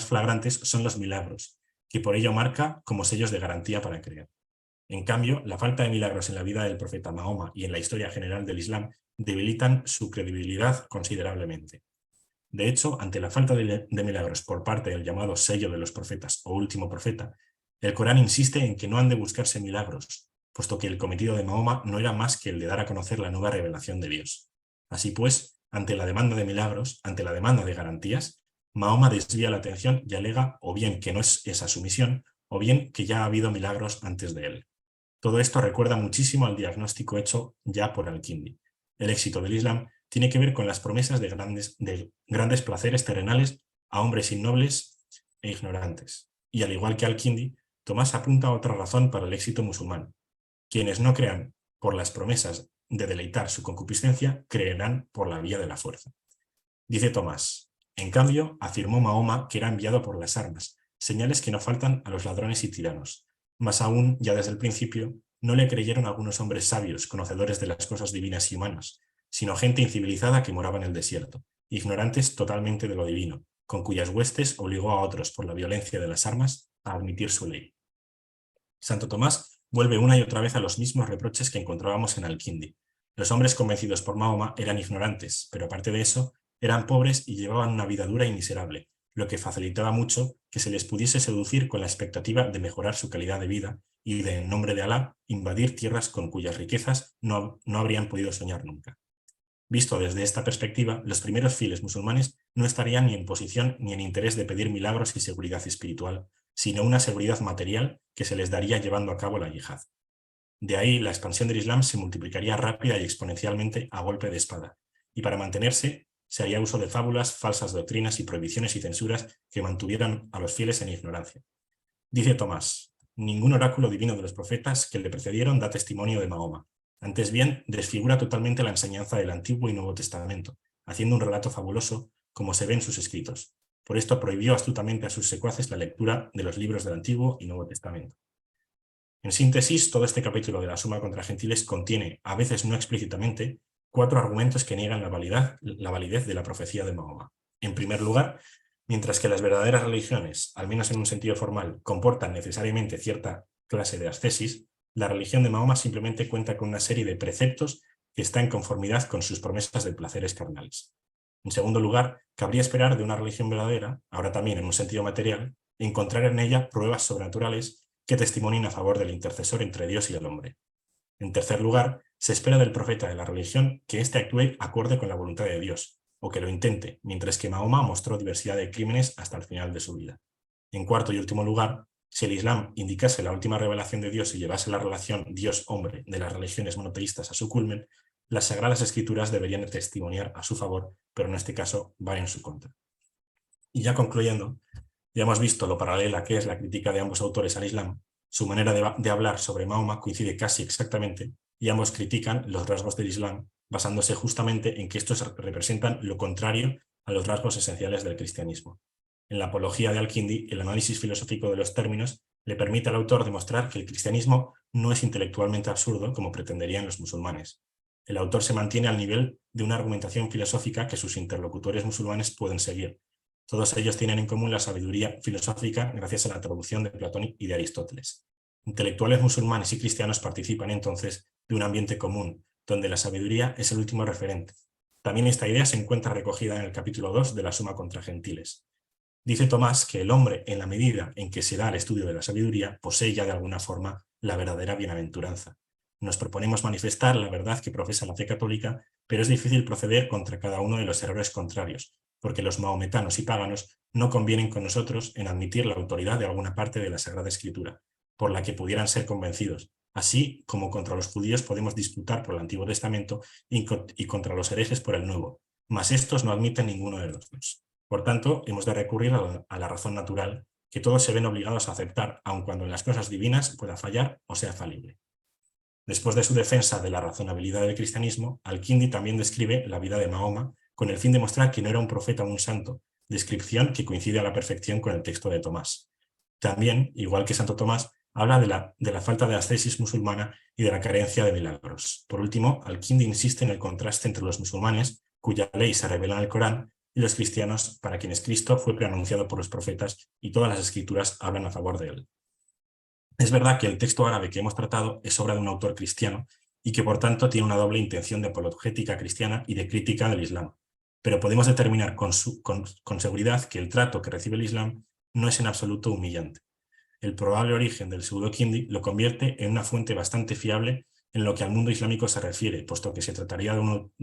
Speaker 4: flagrantes son los milagros, que por ello marca como sellos de garantía para creer. En cambio, la falta de milagros en la vida del profeta Mahoma y en la historia general del Islam debilitan su credibilidad considerablemente. De hecho, ante la falta de milagros por parte del llamado sello de los profetas o último profeta, el Corán insiste en que no han de buscarse milagros, puesto que el cometido de Mahoma no era más que el de dar a conocer la nueva revelación de Dios. Así pues, ante la demanda de milagros, ante la demanda de garantías, Mahoma desvía la atención y alega o bien que no es esa su misión, o bien que ya ha habido milagros antes de él. Todo esto recuerda muchísimo al diagnóstico hecho ya por al-Kindi. El éxito del Islam tiene que ver con las promesas de grandes placeres terrenales a hombres innobles e ignorantes. Y al igual que al-Kindi, Tomás apunta a otra razón para el éxito musulmán. Quienes no crean por las promesas de deleitar su concupiscencia, creerán por la vía de la fuerza. Dice Tomás: en cambio, afirmó Mahoma que era enviado por las armas, señales que no faltan a los ladrones y tiranos. Más aún, ya desde el principio, no le creyeron algunos hombres sabios, conocedores de las cosas divinas y humanas, sino gente incivilizada que moraba en el desierto, ignorantes totalmente de lo divino, con cuyas huestes obligó a otros, por la violencia de las armas, a admitir su ley. Santo Tomás vuelve una y otra vez a los mismos reproches que encontrábamos en al-Kindi. Los hombres convencidos por Mahoma eran ignorantes, pero aparte de eso, eran pobres y llevaban una vida dura y miserable, lo que facilitaba mucho que se les pudiese seducir con la expectativa de mejorar su calidad de vida y de, en nombre de Alá, invadir tierras con cuyas riquezas no habrían podido soñar nunca. Visto desde esta perspectiva, los primeros fieles musulmanes no estarían ni en posición ni en interés de pedir milagros y seguridad espiritual, sino una seguridad material que se les daría llevando a cabo la yihad. De ahí la expansión del Islam se multiplicaría rápida y exponencialmente a golpe de espada, y para mantenerse se haría uso de fábulas, falsas doctrinas y prohibiciones y censuras que mantuvieran a los fieles en ignorancia. Dice Tomás: ningún oráculo divino de los profetas que le precedieron da testimonio de Mahoma, Antes bien, desfigura totalmente la enseñanza del Antiguo y Nuevo Testamento, haciendo un relato fabuloso como se ve en sus escritos. Por esto prohibió astutamente a sus secuaces la lectura de los libros del Antiguo y Nuevo Testamento. En síntesis, todo este capítulo de la Suma contra Gentiles contiene, a veces no explícitamente, 4 argumentos que niegan la validez de la profecía de Mahoma. En primer lugar, mientras que las verdaderas religiones, al menos en un sentido formal, comportan necesariamente cierta clase de ascesis, la religión de Mahoma simplemente cuenta con una serie de preceptos que está en conformidad con sus promesas de placeres carnales. En segundo lugar, cabría esperar de una religión verdadera, ahora también en un sentido material, encontrar en ella pruebas sobrenaturales que testimonien a favor del intercesor entre Dios y el hombre. En tercer lugar, se espera del profeta de la religión que éste actúe acorde con la voluntad de Dios, o que lo intente, mientras que Mahoma mostró diversidad de crímenes hasta el final de su vida. En cuarto y último lugar, si el Islam indicase la última revelación de Dios y llevase la relación Dios-hombre de las religiones monoteístas a su culmen, las Sagradas Escrituras deberían testimoniar a su favor, pero en este caso va en su contra. Y ya concluyendo, ya hemos visto lo paralela que es la crítica de ambos autores al Islam. Su manera de hablar sobre Mahoma coincide casi exactamente y ambos critican los rasgos del Islam basándose justamente en que estos representan lo contrario a los rasgos esenciales del cristianismo. En la apología de Al-Kindi, el análisis filosófico de los términos le permite al autor demostrar que el cristianismo no es intelectualmente absurdo como pretenderían los musulmanes. El autor se mantiene al nivel de una argumentación filosófica que sus interlocutores musulmanes pueden seguir. Todos ellos tienen en común la sabiduría filosófica gracias a la traducción de Platón y de Aristóteles. Intelectuales musulmanes y cristianos participan entonces de un ambiente común, donde la sabiduría es el último referente. También esta idea se encuentra recogida en el capítulo 2 de la Suma contra Gentiles. Dice Tomás que el hombre, en la medida en que se da el estudio de la sabiduría, posee ya de alguna forma la verdadera bienaventuranza. Nos proponemos manifestar la verdad que profesa la fe católica, pero es difícil proceder contra cada uno de los errores contrarios, porque los mahometanos y paganos no convienen con nosotros en admitir la autoridad de alguna parte de la Sagrada Escritura, por la que pudieran ser convencidos, así como contra los judíos podemos disputar por el Antiguo Testamento y contra los herejes por el Nuevo, mas estos no admiten ninguno de los dos. Por tanto, hemos de recurrir a la razón natural, que todos se ven obligados a aceptar, aun cuando en las cosas divinas pueda fallar o sea falible. Después de su defensa de la razonabilidad del cristianismo, Al-Kindi también describe la vida de Mahoma con el fin de mostrar que no era un profeta o un santo, descripción que coincide a la perfección con el texto de Tomás. También, igual que Santo Tomás, habla de la falta de ascesis musulmana y de la carencia de milagros. Por último, Al-Kindi insiste en el contraste entre los musulmanes, cuya ley se revela en el Corán, y los cristianos, para quienes Cristo fue preanunciado por los profetas y todas las escrituras hablan a favor de él. Es verdad que el texto árabe que hemos tratado es obra de un autor cristiano y que por tanto tiene una doble intención de apologética cristiana y de crítica del Islam, pero podemos determinar con seguridad que el trato que recibe el Islam no es en absoluto humillante. El probable origen del pseudo-Kindi lo convierte en una fuente bastante fiable en lo que al mundo islámico se refiere, puesto que se trataría de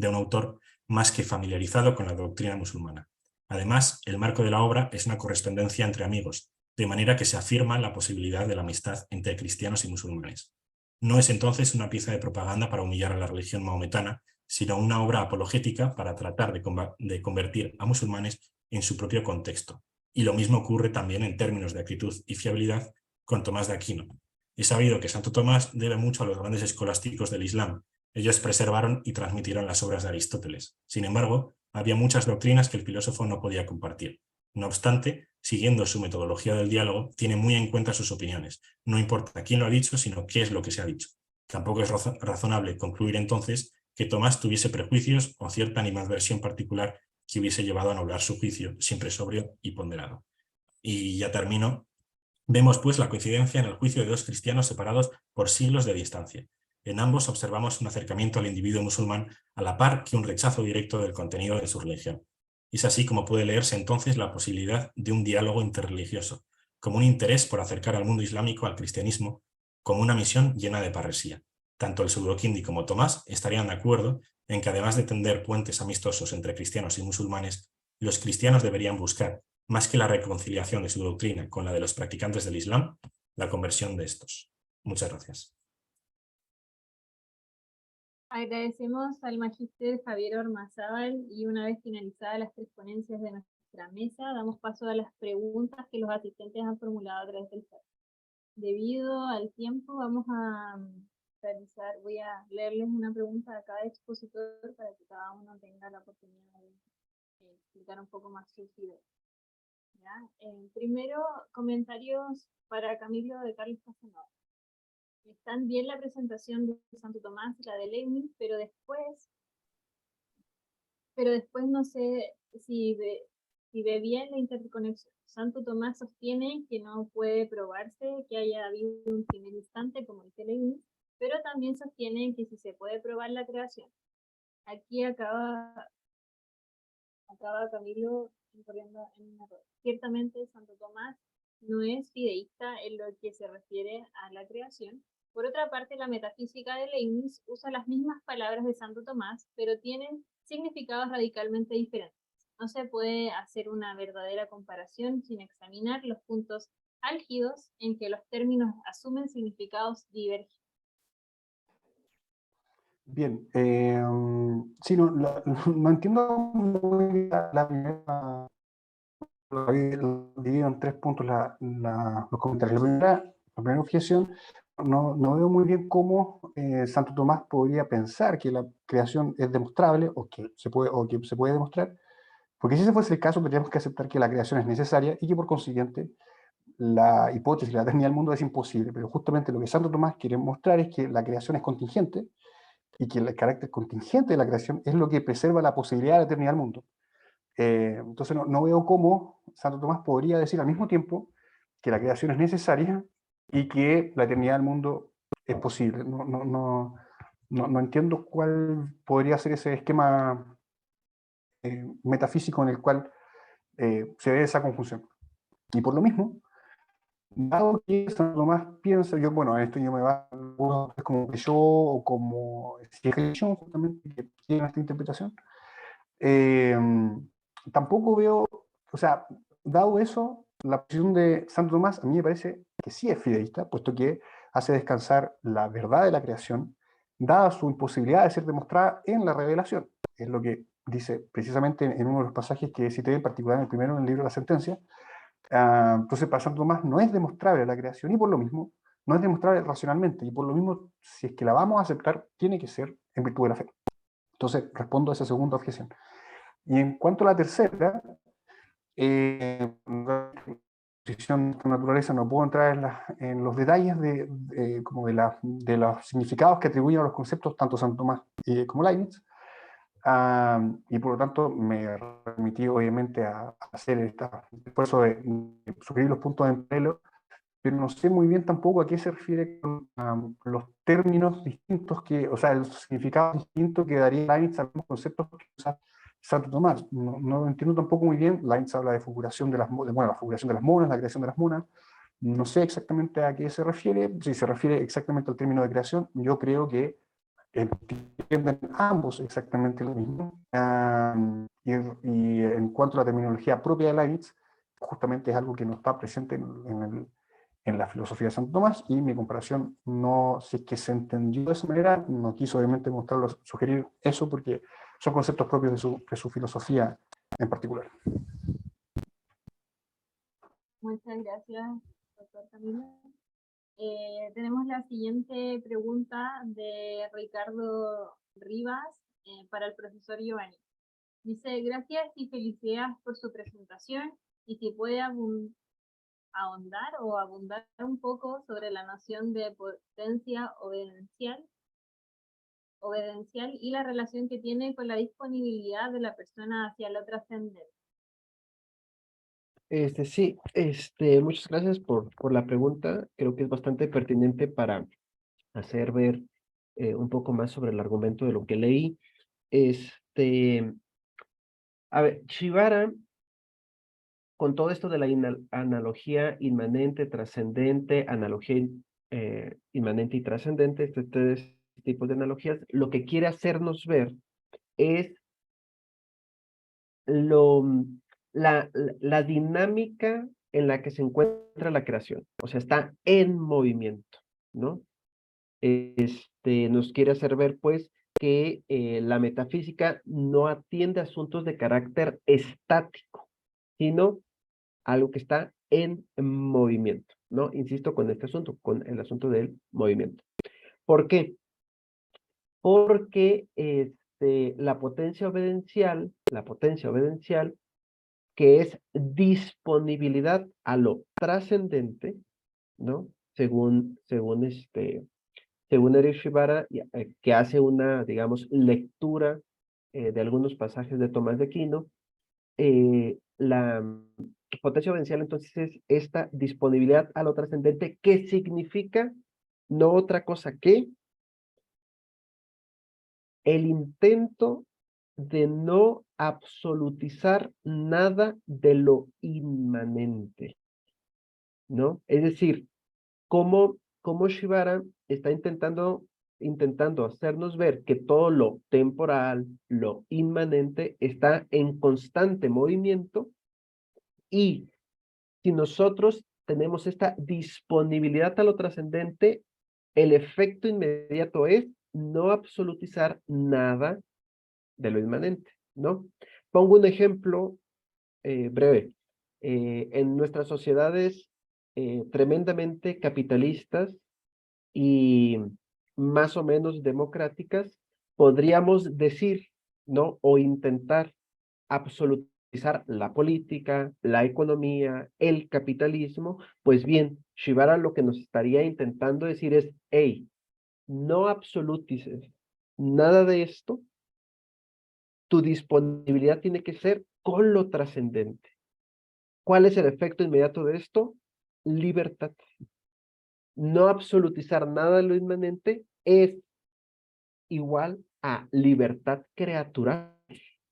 Speaker 4: un autor más que familiarizado con la doctrina musulmana. Además, el marco de la obra es una correspondencia entre amigos, de manera que se afirma la posibilidad de la amistad entre cristianos y musulmanes. No es entonces una pieza de propaganda para humillar a la religión mahometana, sino una obra apologética para tratar de convertir a musulmanes en su propio contexto. Y lo mismo ocurre también en términos de actitud y fiabilidad con Tomás de Aquino. Es sabido que Santo Tomás debe mucho a los grandes escolásticos del Islam. Ellos preservaron y transmitieron las obras de Aristóteles. Sin embargo, había muchas doctrinas que el filósofo no podía compartir. No obstante, siguiendo su metodología del diálogo, tiene muy en cuenta sus opiniones. No importa quién lo ha dicho, sino qué es lo que se ha dicho. Tampoco es razonable concluir entonces que Tomás tuviese prejuicios o cierta animadversión particular que hubiese llevado a anular su juicio, siempre sobrio y ponderado. Y ya termino. Vemos pues la coincidencia en el juicio de dos cristianos separados por siglos de distancia. En ambos observamos un acercamiento al individuo musulmán a la par que un rechazo directo del contenido de su religión. Es así como puede leerse entonces la posibilidad de un diálogo interreligioso, como un interés por acercar al mundo islámico al cristianismo, como una misión llena de parresía. Tanto el pseudo-Kindi como Tomás estarían de acuerdo en que además de tender puentes amistosos entre cristianos y musulmanes, los cristianos deberían buscar, más que la reconciliación de su doctrina con la de los practicantes del Islam, la conversión de estos. Muchas gracias.
Speaker 1: Agradecemos al magíster Javier Ormazábal y una vez finalizadas las 3 ponencias de nuestra mesa, damos paso a las preguntas que los asistentes han formulado a través del chat. Debido al tiempo, vamos a realizar, voy a leerles una pregunta a cada expositor para que cada uno tenga la oportunidad de explicar un poco más sus ideas. ¿Ya? Primero, comentarios para Camilo de Carlos Casanova. Están bien la presentación de Santo Tomás y la de Leibniz, pero después no sé si ve bien la interconexión. Santo Tomás sostiene que no puede probarse que haya habido un primer instante, como dice Leibniz, pero también sostiene que sí se puede probar la creación. Aquí acaba Camilo incurriendo en un error. Ciertamente Santo Tomás no es fideísta en lo que se refiere a la creación. Por otra parte, la metafísica de Leibniz usa las mismas palabras de Santo Tomás, pero tienen significados radicalmente diferentes. No se puede hacer una verdadera comparación sin examinar los puntos álgidos en que los términos asumen significados divergentes.
Speaker 3: Bien, sí, no entiendo muy bien la primera, lo divido en 3 puntos los comentarios. La primera objeción, no veo muy bien cómo Santo Tomás podría pensar que la creación es demostrable o que se puede demostrar, porque si ese fuese el caso, tendríamos que aceptar que la creación es necesaria y que por consiguiente la hipótesis de la eternidad del mundo es imposible. Pero justamente lo que Santo Tomás quiere mostrar es que la creación es contingente y que el carácter contingente de la creación es lo que preserva la posibilidad de la eternidad del mundo. Entonces no veo cómo Santo Tomás podría decir al mismo tiempo que la creación es necesaria y que la eternidad del mundo es posible. No entiendo cuál podría ser ese esquema metafísico en el cual se ve esa conjunción. Y por lo mismo, dado que Santo Tomás piensa, bueno, esto yo me va como que yo o como si es religión justamente que tiene esta interpretación, tampoco veo, o sea, dado eso, la posición de Santo Tomás a mí me parece que sí es fideísta, puesto que hace descansar la verdad de la creación, dada su imposibilidad de ser demostrada en la revelación. Es lo que dice precisamente en uno de los pasajes que cité, en particular en el primero, en el libro de la sentencia. Entonces, para Santo Tomás no es demostrable la creación y por lo mismo no es demostrable racionalmente y por lo mismo, si es que la vamos a aceptar, tiene que ser en virtud de la fe. Entonces, respondo a esa segunda objeción. Y en cuanto a la tercera, posición de naturaleza, no puedo entrar en los detalles como de los significados que atribuyen a los conceptos tanto Santo Tomás como Leibniz, y por lo tanto me remití obviamente a hacer este esfuerzo de sugerir los puntos de empleo, pero no sé muy bien tampoco a qué se refiere con los términos distintos o sea, el significado distinto que daría Leibniz a los conceptos que usa Santo Tomás. No entiendo tampoco muy bien. Leibniz habla de figuración la figuración de las monas, la creación de las monas. No sé exactamente a qué se refiere. Si se refiere exactamente al término de creación, yo creo que entienden ambos exactamente lo mismo. Y en cuanto a la terminología propia de Leibniz, justamente es algo que no está presente en la filosofía de Santo Tomás, y mi comparación no, si es que se entendió de esa manera, no quiso obviamente mostrarlo, sugerir eso, porque son conceptos propios de su filosofía en particular.
Speaker 1: Muchas gracias, doctor Camilo. Tenemos la siguiente pregunta de Ricardo Rivas para el profesor Giovanni. Dice, gracias y felicidades por su presentación, y si puede ahondar o abundar un poco sobre la noción de potencia obediencial y la relación que tiene con la disponibilidad de la persona hacia lo trascendente.
Speaker 2: Sí, muchas gracias por la pregunta. Creo que es bastante pertinente para hacer ver un poco más sobre el argumento de lo que leí. A ver, Shibara, con todo esto de la analogía inmanente, trascendente, analogía inmanente y trascendente, estos tres tipos de analogías, lo que quiere hacernos ver es la dinámica en la que se encuentra la creación. O sea, está en movimiento, ¿no? Nos quiere hacer ver, pues, que la metafísica no atiende a asuntos de carácter estático, sino algo que está en movimiento, ¿no? Insisto con este asunto, con el asunto del movimiento. ¿Por qué? Porque la potencia obedencial, que es disponibilidad a lo trascendente, ¿no? Según Eric Shibara, que hace una, digamos, lectura de algunos pasajes de Tomás de Aquino, la potencia obediencial entonces es esta disponibilidad a lo trascendente, que significa no otra cosa que el intento de no absolutizar nada de lo inmanente, ¿no? Es decir, cómo Shibara está intentando hacernos ver que todo lo temporal, lo inmanente, está en constante movimiento, y si nosotros tenemos esta disponibilidad a lo trascendente, el efecto inmediato es no absolutizar nada de lo inmanente, ¿no? Pongo un ejemplo breve. En nuestras sociedades tremendamente capitalistas y más o menos democráticas, podríamos decir, ¿no? O intentar absolutizar la política, la economía, el capitalismo. Pues bien, Shibara lo que nos estaría intentando decir es, hey, no absolutices nada de esto, tu disponibilidad tiene que ser con lo trascendente. ¿Cuál es el efecto inmediato de esto? Libertad. No absolutizar nada de lo inmanente es igual a libertad creatural,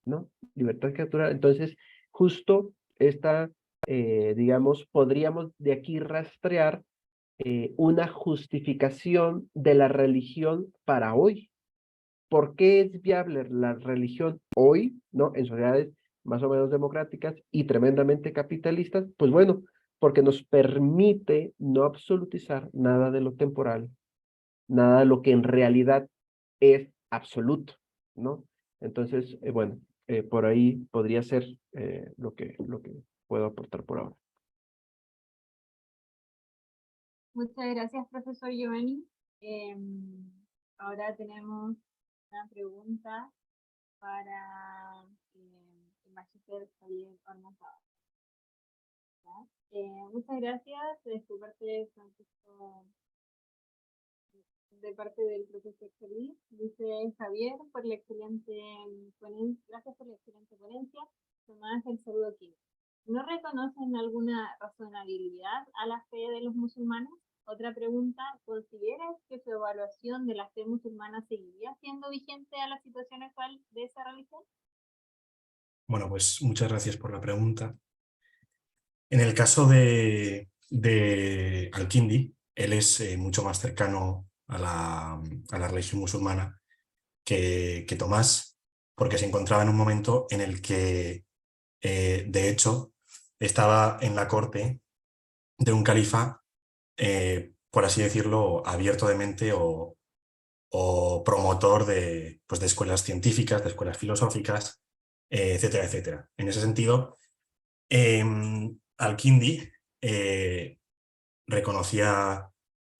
Speaker 2: ¿no? Libertad creatural. Entonces, justo esta, digamos, podríamos de aquí rastrear una justificación de la religión para hoy. ¿Por qué es viable la religión hoy, ¿no? En sociedades más o menos democráticas y tremendamente capitalistas? Pues bueno, porque nos permite no absolutizar nada de lo temporal, nada de lo que en realidad es absoluto, ¿no? Entonces, bueno, por ahí podría ser lo que puedo aportar por ahora.
Speaker 1: Muchas gracias, profesor Giovanni. Ahora tenemos una pregunta para el magíster Javier Ormazábal. Muchas gracias de parte del profesor Solís. Dice Javier, por la excelente ponencia, gracias por la excelente ponencia. Tomás, el saludo aquí. ¿No reconocen alguna razonabilidad a la fe de los musulmanes? Otra pregunta, ¿consideras que su evaluación de la fe musulmana seguiría siendo vigente a la situación actual de esa religión?
Speaker 4: Bueno, pues muchas gracias por la pregunta. En el caso de Al-Kindi, él es mucho más cercano a la religión musulmana que Tomás, porque se encontraba en un momento en el que, de hecho, estaba en la corte de un califa, por así decirlo, abierto de mente o promotor de escuelas científicas, de escuelas filosóficas, etcétera, etcétera. En ese sentido, Al-Kindi reconocía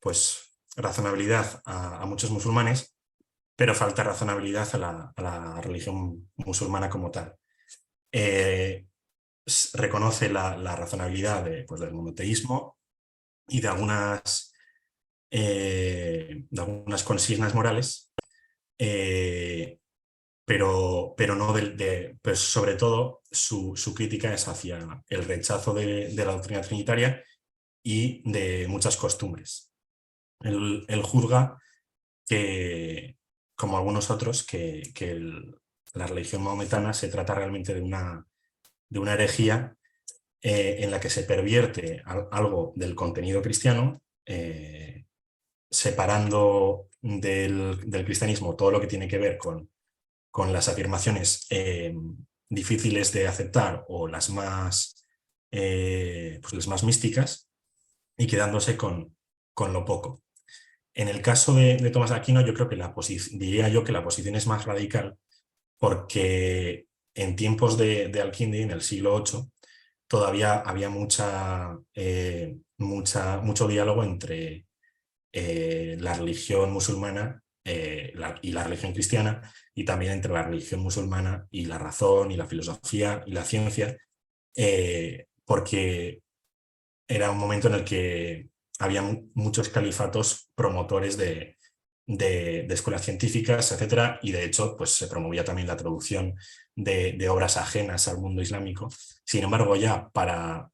Speaker 4: pues razonabilidad a muchos musulmanes, pero falta razonabilidad a la religión musulmana como tal. Reconoce la razonabilidad del monoteísmo y de algunas consignas morales, pero no pues sobre todo su crítica es hacia el rechazo de la doctrina trinitaria y de muchas costumbres. Él juzga que, como algunos otros, que la religión mahometana se trata realmente de una herejía en la que se pervierte algo del contenido cristiano, separando del cristianismo todo lo que tiene que ver con las afirmaciones difíciles de aceptar o las más místicas, y quedándose con lo poco. En el caso de Tomás de Aquino, yo creo que diría yo que la posición es más radical, porque en tiempos de Al-Kindi, en el siglo VIII, todavía había mucho diálogo entre la religión musulmana y la religión cristiana, y también entre la religión musulmana y la razón y la filosofía y la ciencia, porque era un momento en el que había muchos califatos promotores de escuelas científicas, etcétera, y de hecho pues, se promovía también la traducción de obras ajenas al mundo islámico. Sin embargo, ya para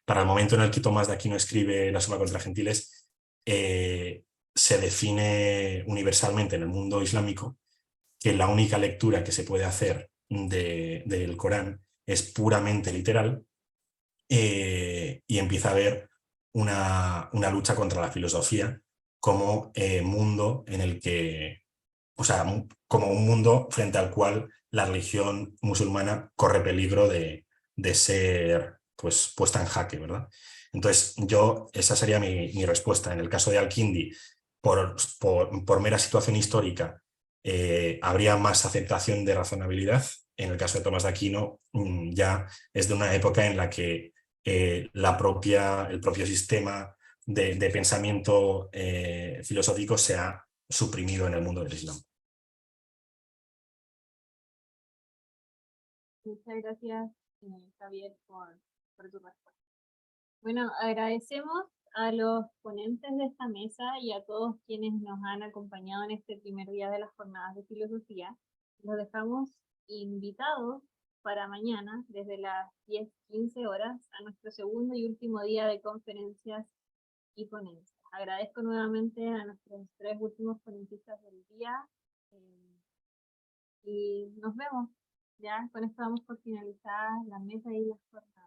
Speaker 4: el momento en el que Tomás de Aquino escribe La Suma contra Gentiles, se define universalmente en el mundo islámico que la única lectura que se puede hacer del Corán es puramente literal, y empieza a haber una lucha contra la filosofía como mundo en el que, como un mundo frente al cual la religión musulmana corre peligro de ser pues, puesta en jaque, ¿verdad? Entonces, esa sería mi respuesta. En el caso de Al-Kindi, por mera situación histórica, habría más aceptación de razonabilidad. En el caso de Tomás de Aquino, ya es de una época en la que el propio sistema de pensamiento filosófico se ha suprimido en el mundo del Islam.
Speaker 1: Muchas gracias, Javier, por tu respuesta. Bueno, agradecemos a los ponentes de esta mesa y a todos quienes nos han acompañado en este primer día de las jornadas de filosofía. Los dejamos invitados para mañana, desde las 10:15 horas, a nuestro segundo y último día de conferencias y ponencias. Agradezco nuevamente a nuestros 3 últimos ponentistas del día, y nos vemos. Ya con esto vamos por finalizar la mesa y las jornadas.